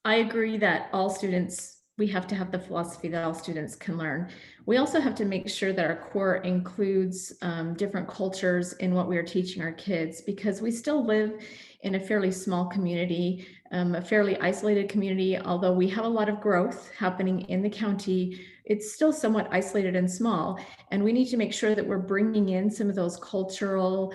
I agree that all students, we have to have the philosophy that all students can learn. We also have to make sure that our core includes different cultures in what we are teaching our kids, because we still live in a fairly small community, a fairly isolated community. Although we have a lot of growth happening in the county, it's still somewhat isolated and small. And we need to make sure that we're bringing in some of those cultural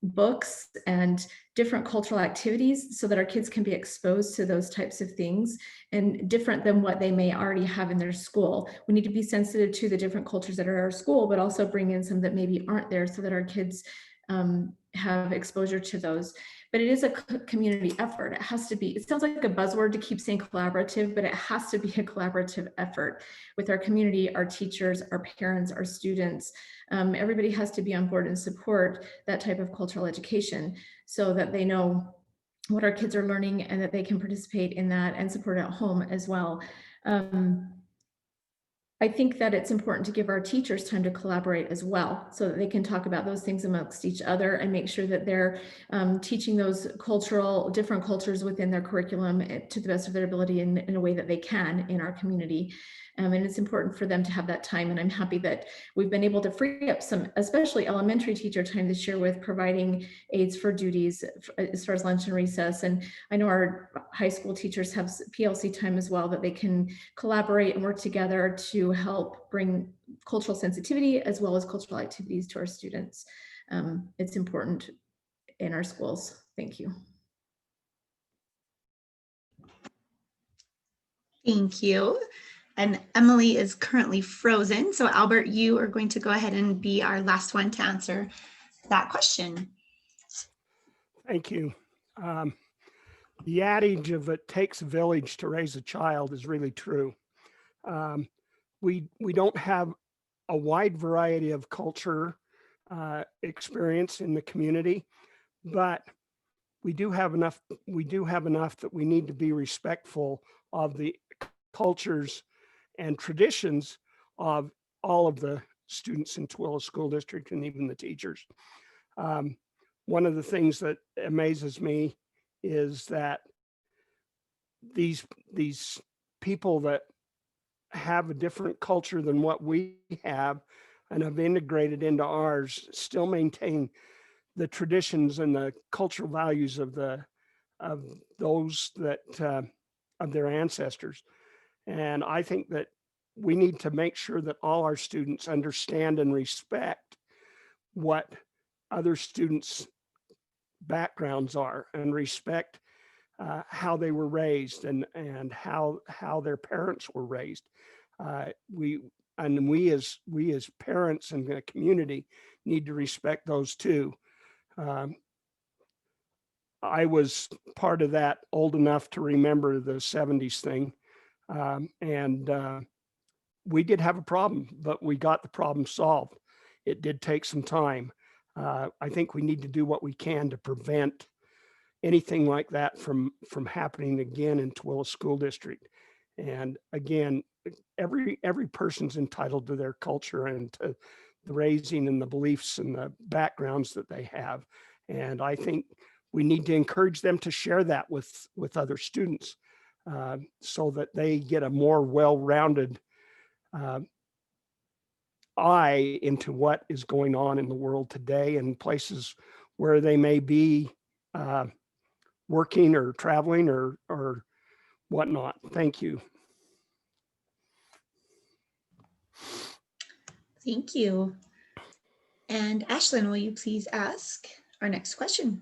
books and different cultural activities so that our kids can be exposed to those types of things, and different than what they may already have in their school. We need to be sensitive to the different cultures that are at our school, but also bring in some that maybe aren't there so that our kids have exposure to those. But it is a community effort. It has to be, it sounds like a buzzword to keep saying collaborative, but it has to be a collaborative effort with our community, our teachers, our parents, our students. Everybody has to be on board and support that type of cultural education so that they know what our kids are learning and that they can participate in that and support at home as well. I think that it's important to give our teachers time to collaborate as well, so that they can talk about those things amongst each other and make sure that they're teaching those different cultures within their curriculum to the best of their ability in a way that they can in our community. And it's important for them to have that time. And I'm happy that we've been able to free up some, especially elementary teacher time this year with providing aids for duties as far as lunch and recess. And I know our high school teachers have PLC time as well, that they can collaborate and work together to help bring cultural sensitivity as well as cultural activities to our students. It's important in our schools. Thank you. Thank you. And Emily is currently frozen. So Albert, you are going to go ahead and be our last one to answer that question. Thank you. The adage of it takes a village to raise a child is really true. We don't have a wide variety of culture experience in the community, but we do have enough that we need to be respectful of the cultures and traditions of all of the students in Tooele School District and even the teachers. One of the things that amazes me is that these people that have a different culture than what we have and have integrated into ours still maintain the traditions and the cultural values of those that of their ancestors. And I think that we need to make sure that all our students understand and respect what other students' backgrounds are and respect how they were raised and how their parents were raised. We as parents and the community need to respect those too. I was part of that, old enough to remember the 70s thing. We did have a problem, but we got the problem solved. It did take some time. I think we need to do what we can to prevent anything like that from happening again in Tooele School District. And again, every person's entitled to their culture and to the raising and the beliefs and the backgrounds that they have. And I think we need to encourage them to share that with other students so that they get a more well-rounded eye into what is going on in the world today and places where they may be working or traveling or whatnot. Thank you. Thank you. And Ashlyn, will you please ask our next question?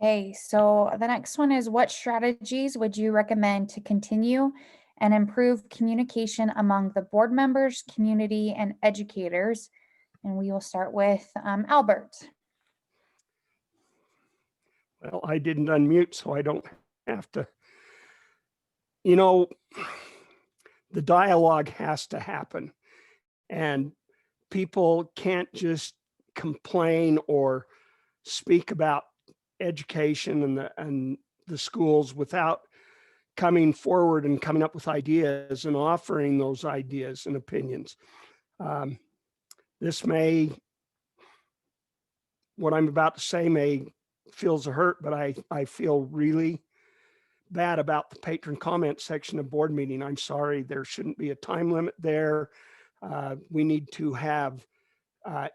Okay, so the next one is, what strategies would you recommend to continue and improve communication among the board members, community, and educators? And we will start with Albert. Well, I didn't unmute, so I don't have to. You know, the dialogue has to happen, and people can't just complain or speak about education and the schools without coming forward and coming up with ideas and offering those ideas and opinions. What I'm about to say may feels a hurt, but I feel really bad about the patron comment section of board meeting. I'm sorry, there shouldn't be a time limit there. We need to have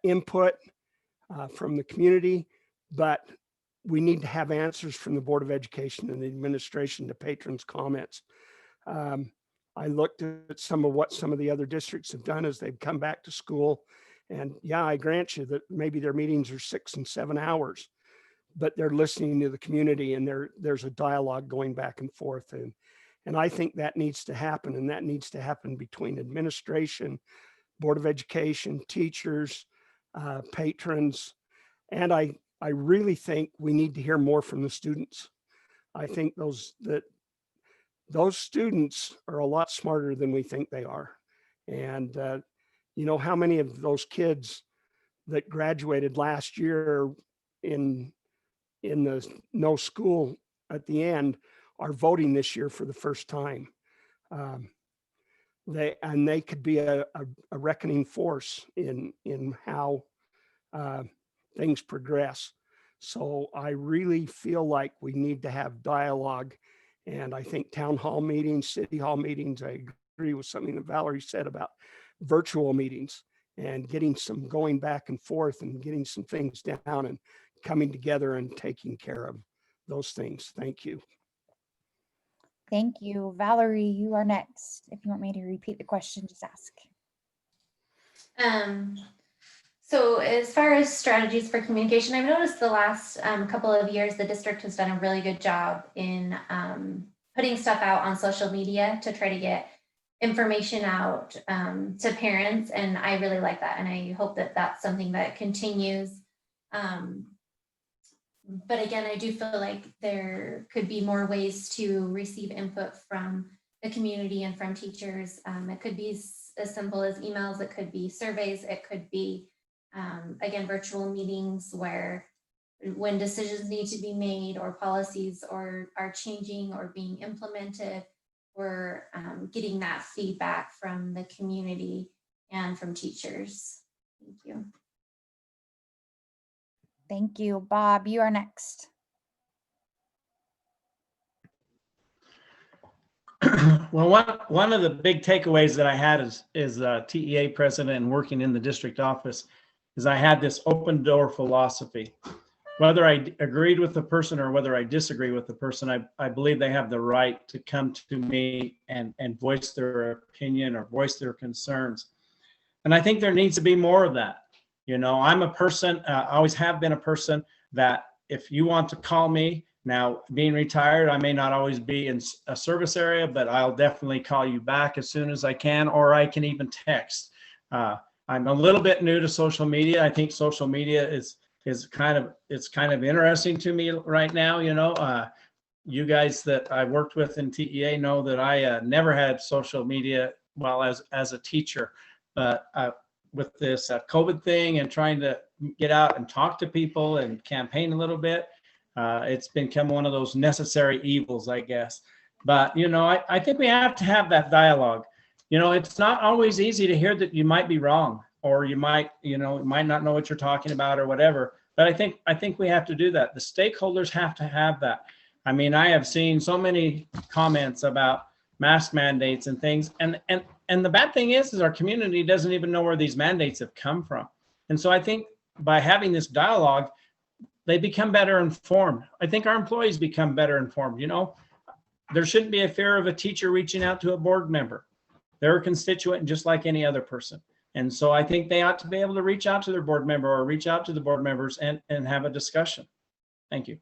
input from the community, but we need to have answers from the Board of Education and the administration to patrons' comments. I looked at some of the other districts have done as they've come back to school. And yeah, I grant you that maybe their meetings are 6 and 7 hours, but they're listening to the community and there's a dialogue going back and forth. And I think that needs to happen, and that needs to happen between administration, Board of Education, teachers, patrons. And I really think we need to hear more from the students. I think those students are a lot smarter than we think they are. And you know, how many of those kids that graduated last year in the no school at the end are voting this year for the first time? They could be a reckoning force in how things progress. So I really feel like we need to have dialogue. And I think town hall meetings, city hall meetings, I agree with something that Valerie said about virtual meetings and getting some going back and forth and getting some things down and coming together and taking care of those things. Thank you. Thank you. Valerie, you are next. If you want me to repeat the question, just ask. So as far as strategies for communication, I've noticed the last couple of years, the district has done a really good job in putting stuff out on social media to try to get information out to parents. And I really like that. And I hope that that's something that continues. But again, I do feel like there could be more ways to receive input from the community and from teachers. It could be as simple as emails, it could be surveys, it could be, again, virtual meetings where when decisions need to be made or policies or are changing or being implemented, we're getting that feedback from the community and from teachers. Thank you. Thank you. Bob, you are next. Well, one of the big takeaways that I had is TEA president and working in the district office is I had this open door philosophy. Whether I agreed with the person or whether I disagree with the person, I believe they have the right to come to me and voice their opinion or voice their concerns. And I think there needs to be more of that. You know, I'm a person, always have been a person that if you want to call me, now being retired, I may not always be in a service area, but I'll definitely call you back as soon as I can, or I can even text. I'm a little bit new to social media. I think social media is kind of interesting to me right now. You know, you guys that I worked with in TEA know that I never had social media while as a teacher, but with this COVID thing and trying to get out and talk to people and campaign a little bit, it's become one of those necessary evils, I guess. But, you know, I think we have to have that dialogue. You know, it's not always easy to hear that you might be wrong, or you might not know what you're talking about or whatever. But I think we have to do that. The stakeholders have to have that. I mean, I have seen so many comments about mask mandates and things. And the bad thing is our community doesn't even know where these mandates have come from. And so I think by having this dialogue, they become better informed. I think our employees become better informed. You know, there shouldn't be a fear of a teacher reaching out to a board member. They're a constituent just like any other person. And so I think they ought to be able to reach out to their board member or reach out to the board members and have a discussion. Thank you.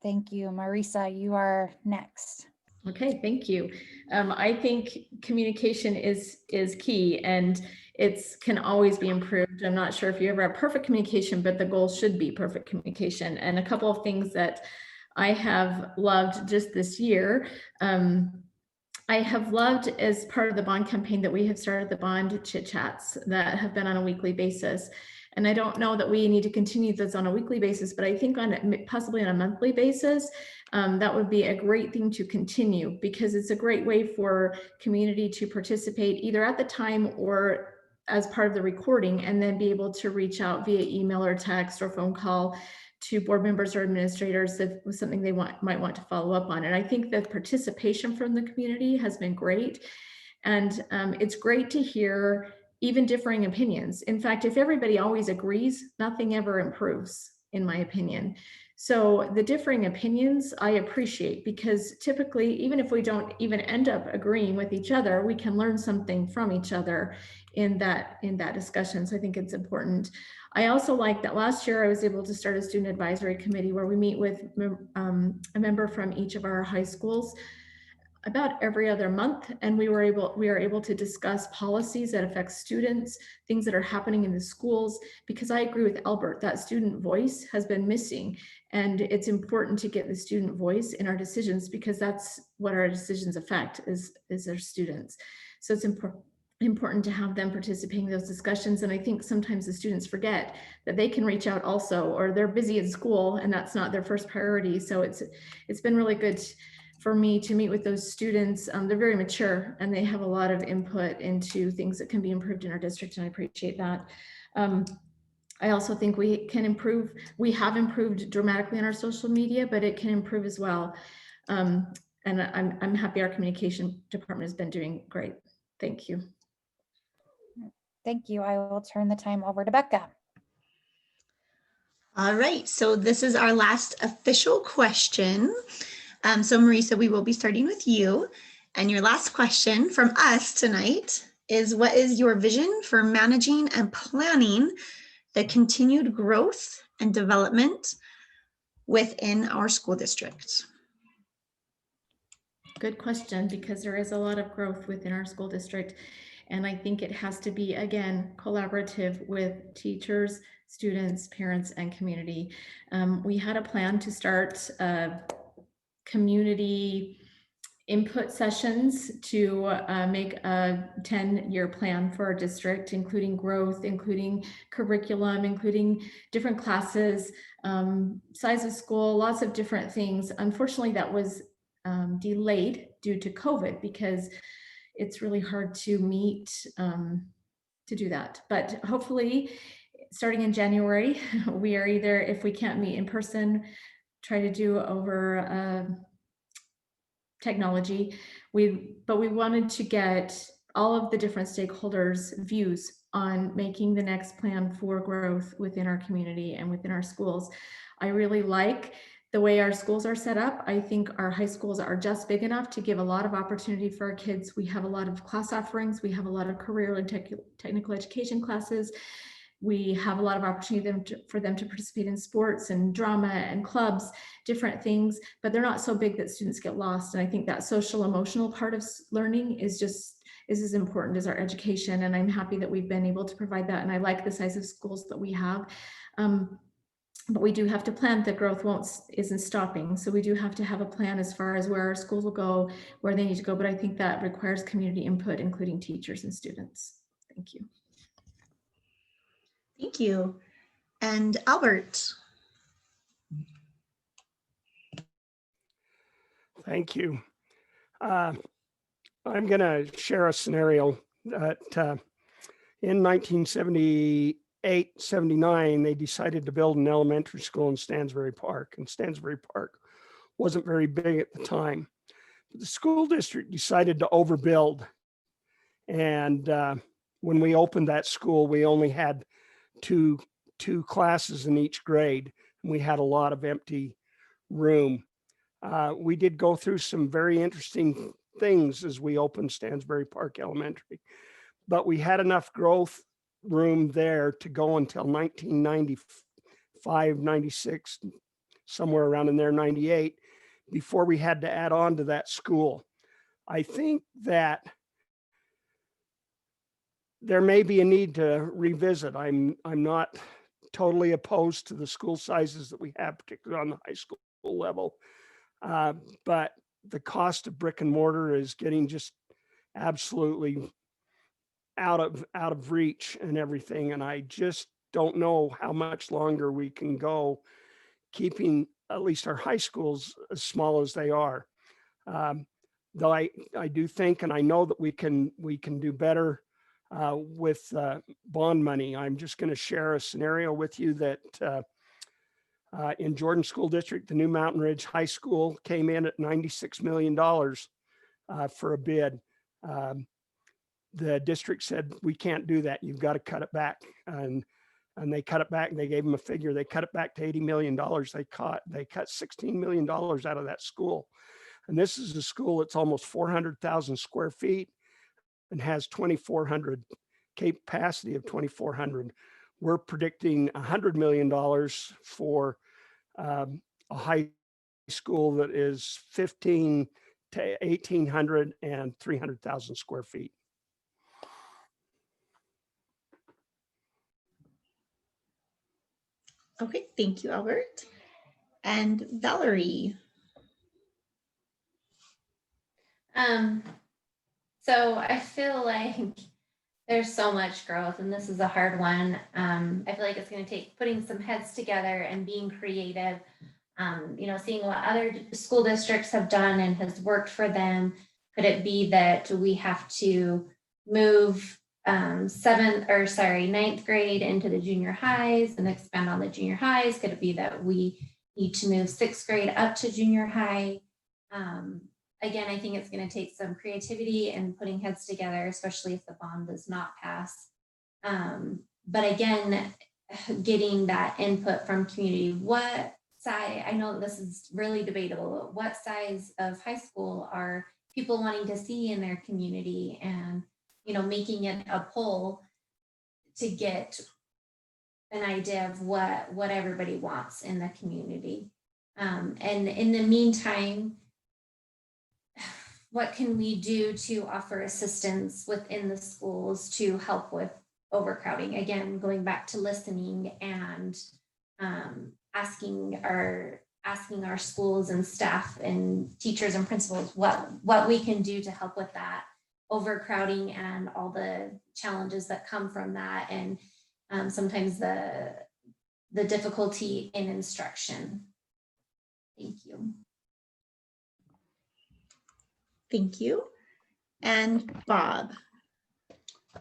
Thank you. Marisa, you are next. Okay, thank you. I think communication is key, and it's can always be improved. I'm not sure if you ever have perfect communication, but the goal should be perfect communication. And a couple of things that I have loved just this year. I have loved, as part of the bond campaign, that we have started the bond chit chats that have been on a weekly basis. And I don't know that we need to continue this on a weekly basis, but I think possibly on a monthly basis, that would be a great thing to continue, because it's a great way for community to participate either at the time or as part of the recording, and then be able to reach out via email or text or phone call to board members or administrators if it was something they might want to follow up on. And I think that participation from the community has been great. And it's great to hear even differing opinions. In fact, if everybody always agrees, nothing ever improves, in my opinion. So the differing opinions I appreciate, because typically, even if we don't even end up agreeing with each other, we can learn something from each other in that discussion. So I think it's important. I also like that last year I was able to start a student advisory committee where we meet with a member from each of our high schools about every other month, and we are able to discuss policies that affect students, things that are happening in the schools, because I agree with Albert that student voice has been missing, and it's important to get the student voice in our decisions, because that's what our decisions affect is our students. So it's important to have them participating in those discussions. And I think sometimes the students forget that they can reach out also, or they're busy in school and that's not their first priority. So it's been really good for me to meet with those students. They're very mature and they have a lot of input into things that can be improved in our district, and I appreciate that. I also think we can improve. We have improved dramatically in our social media, but it can improve as well. And I'm happy our communication department has been doing great. Thank you. Thank you. I will turn the time over to Becca. All right, so this is our last official question. So Marisa, we will be starting with you. And your last question from us tonight is, what is your vision for managing and planning the continued growth and development within our school district? Good question, because there is a lot of growth within our school district. And I think it has to be, again, collaborative with teachers, students, parents, and community. We had a plan to start a community input sessions to make a 10-year plan for our district, including growth, including curriculum, including different classes, size of school, lots of different things. Unfortunately, that was delayed due to COVID because it's really hard to meet to do that. But hopefully, starting in January, we are either, if we can't meet in person, try to do over technology. But we wanted to get all of the different stakeholders' views on making the next plan for growth within our community and within our schools. I really like the way our schools are set up. I think our high schools are just big enough to give a lot of opportunity for our kids. We have a lot of class offerings. We have a lot of career and technical education classes. We have a lot of opportunity for them to participate in sports and drama and clubs, different things, but they're not so big that students get lost. And I think that social emotional part of learning is as important as our education. And I'm happy that we've been able to provide that. And I like the size of schools that we have. But we do have to plan. The growth isn't stopping. So we do have to have a plan as far as where our schools will go, where they need to go. But I think that requires community input, including teachers and students. Thank you. Thank you. And Albert. Thank you. I'm going to share a scenario that in 1978, 79, they decided to build an elementary school in Stansbury Park, and Stansbury Park wasn't very big at the time. The school district decided to overbuild. And when we opened that school, we only had two classes in each grade, and we had a lot of empty room. We did go through some very interesting things as we opened Stansbury Park Elementary, but we had enough growth room there to go until 1995, 96, somewhere around in there, 98, before we had to add on to that school. I think that there may be a need to revisit. I'm not totally opposed to the school sizes that we have, particularly on the high school level. But the cost of brick and mortar is getting just absolutely out of reach and everything. And I just don't know how much longer we can go keeping at least our high schools as small as they are. Though I do think, and I know that we can do better with bond money. I'm just going to share a scenario with you that in Jordan School District, the new Mountain Ridge High School came in at $96 million for a bid. The district said, we can't do that. You've got to cut it back. And they cut it back, and they gave them a figure. They cut it back to $80 million. They cut $16 million out of that school. And this is a school that's almost 400,000 square feet and has 2,400 capacity of 2,400. We're predicting $100 million for a high school that is 1,500 to 1,800 and 300,000 square feet. Okay, thank you, Albert. And Valerie. So I feel like there's so much growth, and this is a hard one. I feel like it's going to take putting some heads together and being creative, seeing what other school districts have done and has worked for them. Could it be that we have to move ninth grade into the junior highs and expand on the junior highs? Could it be that we need to move sixth grade up to junior high? Again, I think it's going to take some creativity and putting heads together, especially if the bond does not pass. But again, getting that input from community. What size, I know this is really debatable, what size of high school are people wanting to see in their community, and making it a poll to get an idea of what everybody wants in the community. And in the meantime, what can we do to offer assistance within the schools to help with overcrowding? Again, going back to listening and asking our asking our schools and staff and teachers and principals what we can do to help with that overcrowding and all the challenges that come from that, and sometimes the difficulty in instruction. Thank you. Thank you. And Bob.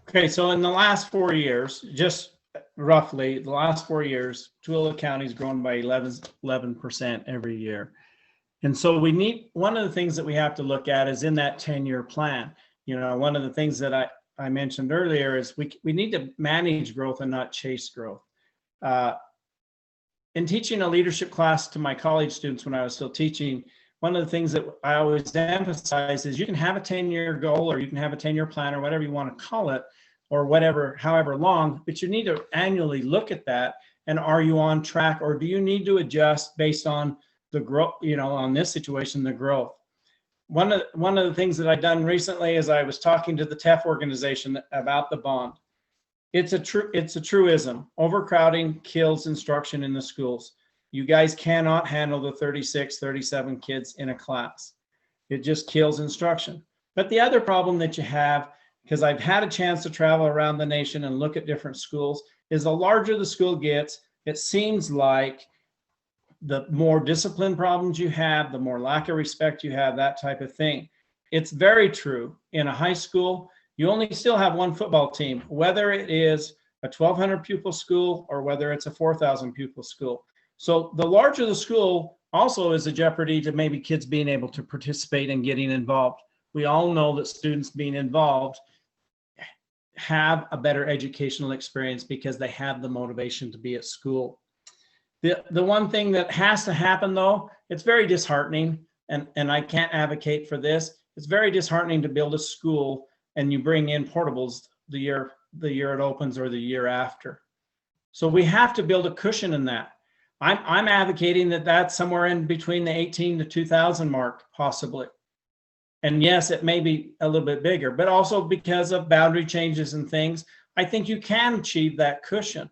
Okay, so in the last 4 years, just roughly the last 4 years, Tooele County's grown by 11% every year. And so we need, one of the things that we have to look at is in that 10-year plan. You know, one of the things that I mentioned earlier is we need to manage growth and not chase growth. In teaching a leadership class to my college students when I was still teaching, one of the things that I always emphasize is you can have a 10-year goal, or you can have a 10-year plan, or whatever you want to call it, or whatever, however long, but you need to annually look at that. And are you on track, or do you need to adjust based on the growth, you know, on this situation, the growth? One of the things that I've done recently is I was talking to the TEF organization about the bond. It's a truism. Overcrowding kills instruction in the schools. You guys cannot handle the 36, 37 kids in a class. It just kills instruction. But the other problem that you have, because I've had a chance to travel around the nation and look at different schools, is the larger the school gets, it seems like the more discipline problems you have, the more lack of respect you have, that type of thing. It's very true. In a high school, you only still have one football team, whether it is a 1,200 pupil school or whether it's a 4,000 pupil school. So the larger the school also is a jeopardy to maybe kids being able to participate and getting involved. We all know that students being involved have a better educational experience because they have the motivation to be at school. The one thing that has to happen, though, it's very disheartening, and I can't advocate for this. It's very disheartening to build a school and you bring in portables the year it opens or the year after. So we have to build a cushion in that. I'm advocating that that's somewhere in between the 18 to 2,000 mark, possibly. And yes, it may be a little bit bigger, but also because of boundary changes and things, I think you can achieve that cushion.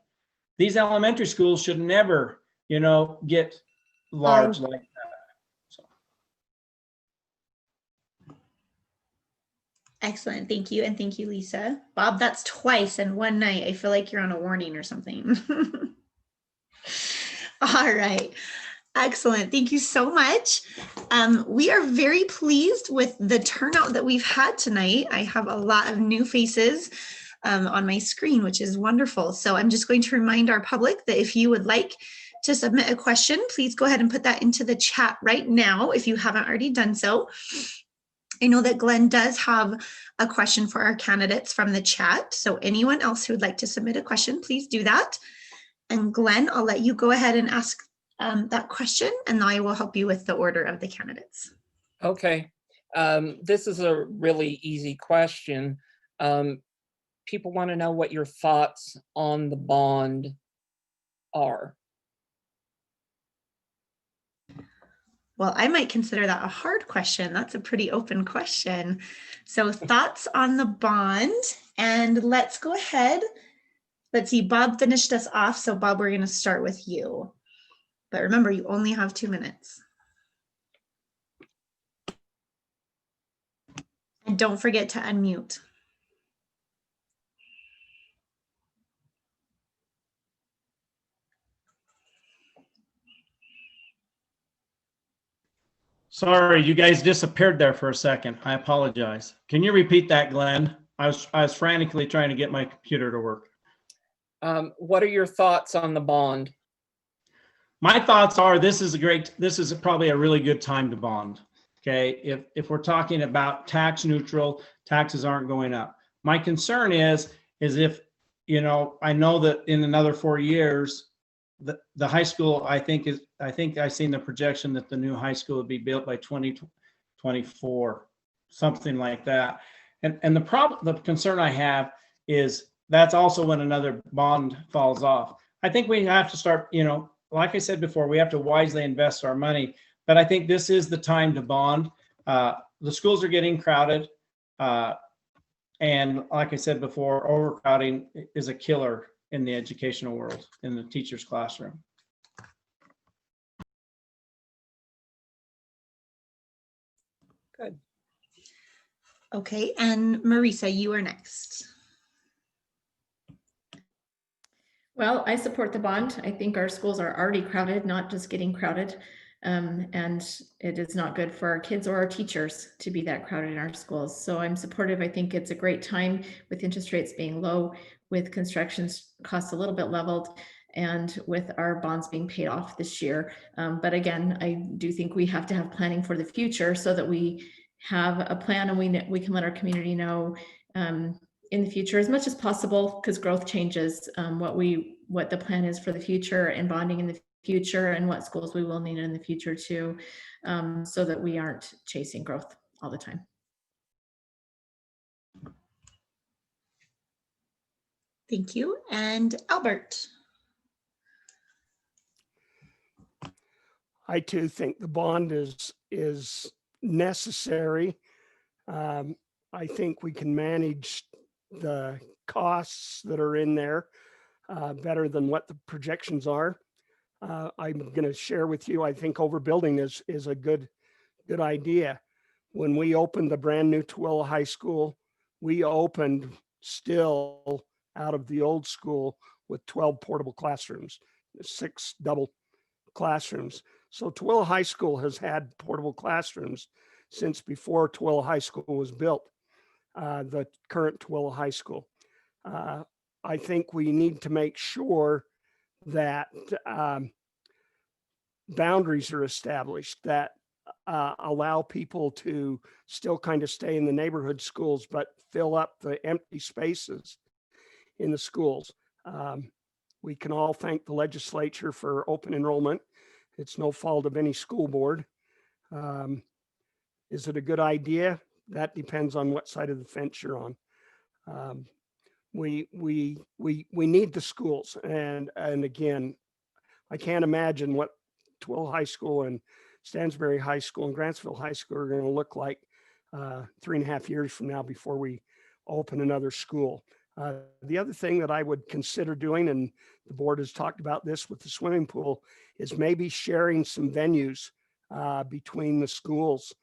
These elementary schools should never, you know, get large like that. So. Excellent. Thank you. And thank you, Lisa. Bob, that's twice in one night. I feel like you're on a warning or something. All right. Excellent. Thank you so much. We are very pleased with the turnout that we've had tonight. I have a lot of new faces on my screen, which is wonderful. So I'm just going to remind our public that if you would like to submit a question, please go ahead and put that into the chat right now if you haven't already done so. I know that Glenn does have a question for our candidates from the chat. So anyone else who would like to submit a question, please do that. And Glenn, I'll let you go ahead and ask that question, and I will help you with the order of the candidates. Okay. This is a really easy question. People want to know what your thoughts on the bond are. Well, I might consider that a hard question. That's a pretty open question. So thoughts on the bond, and let's go ahead. Let's see, Bob finished us off. So Bob, we're going to start with you. But remember, you only have 2 minutes. And don't forget to unmute. Sorry, you guys disappeared there for a second. I apologize. Can you repeat that, Glenn? I was frantically trying to get my computer to work. What are your thoughts on the bond? My thoughts are this is probably a really good time to bond. Okay, if we're talking about tax neutral, taxes aren't going up. My concern is if, you know, I know that in another 4 years, the high school, I think I've seen the projection that the new high school would be built by 2024, something like that. And the concern I have is that's also when another bond falls off. I think we have to start, you know, like I said before, we have to wisely invest our money, but I think this is the time to bond. The schools are getting crowded. And like I said before, overcrowding is a killer in the educational world, in the teacher's classroom. Good. Okay, and Marisa, you are next. Well, I support the bond. I think our schools are already crowded, not just getting crowded. And it is not good for our kids or our teachers to be that crowded in our schools. So I'm supportive. I think it's a great time with interest rates being low, with construction costs a little bit leveled, and with our bonds being paid off this year. But again, I do think we have to have planning for the future so that we have a plan and we can let our community know in the future as much as possible, because growth changes, what the plan is for the future and bonding in the future and what schools we will need in the future too, so that we aren't chasing growth all the time. Thank you. And Albert. I too think the bond is necessary. I think we can manage the costs that are in there better than what the projections are. I'm going to share with you, I think overbuilding is a good idea. When we opened the brand new Tooele High School, we opened still out of the old school with 12 portable classrooms, 6 double classrooms. So Tooele High School has had portable classrooms since before Tooele High School was built, the current Tooele High School. I think we need to make sure that boundaries are established that allow people to still kind of stay in the neighborhood schools, but fill up the empty spaces in the schools. We can all thank the legislature for open enrollment. It's no fault of any school board. Is it a good idea? That depends on what side of the fence you're on. We need the schools, and again, I can't imagine what Tooele High School and Stansbury High School and Grantsville High School are going to look like 3.5 years from now before we open another school. The other thing that I would consider doing, and the board has talked about this with the swimming pool, is maybe sharing some venues between the schools.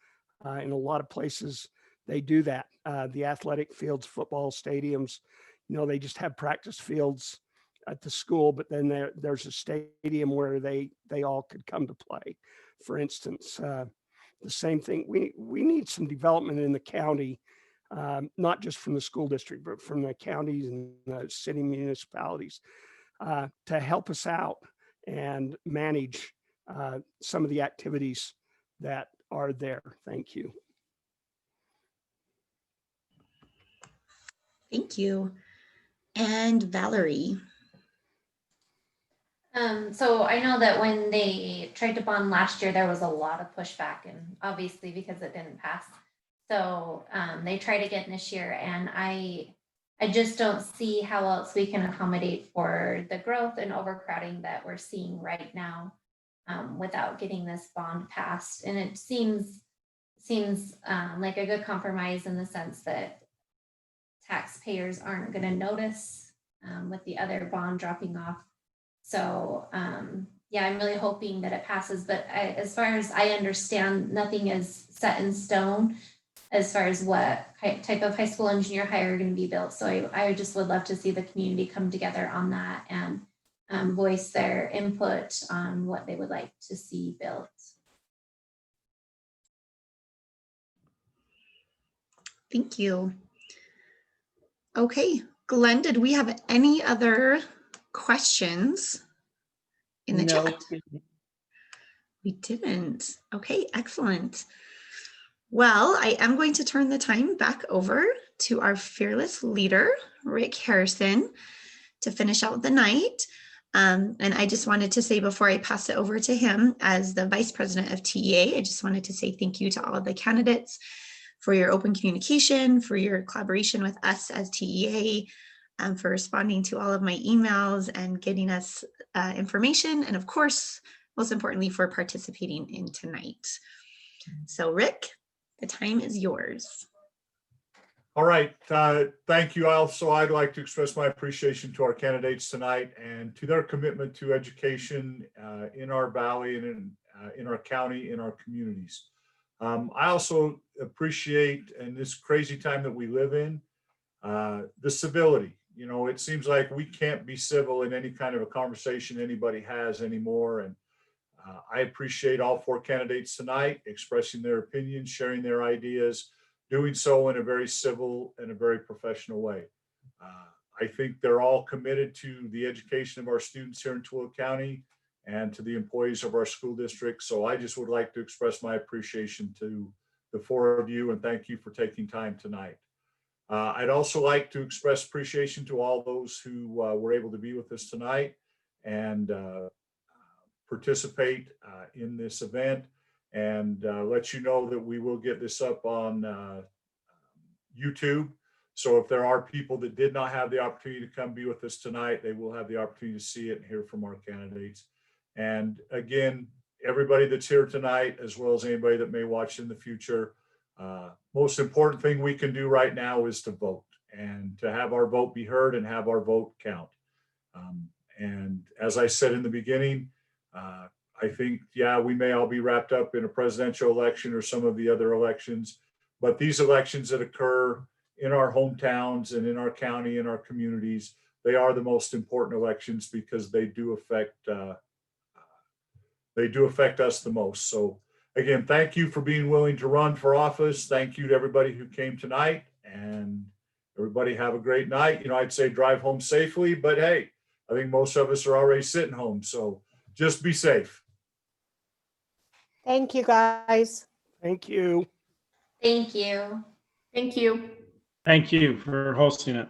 In a lot of places, they do that. The athletic fields, football stadiums, they just have practice fields at the school, but then there's a stadium where they all could come to play. For instance, the same thing, we need some development in the county, not just from the school district, but from the counties and the city municipalities to help us out and manage some of the activities that are there. Thank you. Thank you. And Valerie. So I know that when they tried to bond last year, there was a lot of pushback, and obviously because it didn't pass. So they tried again this year, and I just don't see how else we can accommodate for the growth and overcrowding that we're seeing right now without getting this bond passed. And it seems like a good compromise in the sense that taxpayers aren't going to notice with the other bond dropping off. So yeah, I'm really hoping that it passes, but as far as I understand, nothing is set in stone as far as what type of high school and junior high are going to be built. So I just would love to see the community come together on that and voice their input on what they would like to see built. Thank you. Okay, Glenn, did we have any other questions in the chat? We didn't. Okay, excellent. Well, I am going to turn the time back over to our fearless leader, Rick Harrison, to finish out the night. And I just wanted to say before I pass it over to him, as the Vice President of TEA, I just wanted to say thank you to all of the candidates for your open communication, for your collaboration with us as TEA, for responding to all of my emails and getting us information. And of course, most importantly, for participating in tonight. So Rick, the time is yours. All right, thank you. Also, I'd like to express my appreciation to our candidates tonight and to their commitment to education in our valley and in our county, in our communities. I also appreciate, in this crazy time that we live in, the civility. You know, it seems like we can't be civil in any kind of a conversation anybody has anymore. And I appreciate all 4 candidates tonight expressing their opinions, sharing their ideas, doing so in a very civil and a very professional way. I think they're all committed to the education of our students here in Tooele County and to the employees of our school district. So I just would like to express my appreciation to the 4 of you and thank you for taking time tonight. I'd also like to express appreciation to all those who were able to be with us tonight and participate in this event, and let you know that we will get this up on YouTube. So if there are people that did not have the opportunity to come be with us tonight, they will have the opportunity to see it and hear from our candidates. And again, everybody that's here tonight, as well as anybody that may watch in the future, most important thing we can do right now is to vote and to have our vote be heard and have our vote count. And as I said in the beginning, I think, yeah, we may all be wrapped up in a presidential election or some of the other elections, but these elections that occur in our hometowns and in our county, in our communities, they are the most important elections because they do affect us the most. So again, thank you for being willing to run for office. Thank you to everybody who came tonight, and everybody have a great night. You know, I'd say drive home safely, but hey, I think most of us are already sitting home. So just be safe. Thank you, guys. Thank you. Thank you. Thank you. Thank you for hosting it.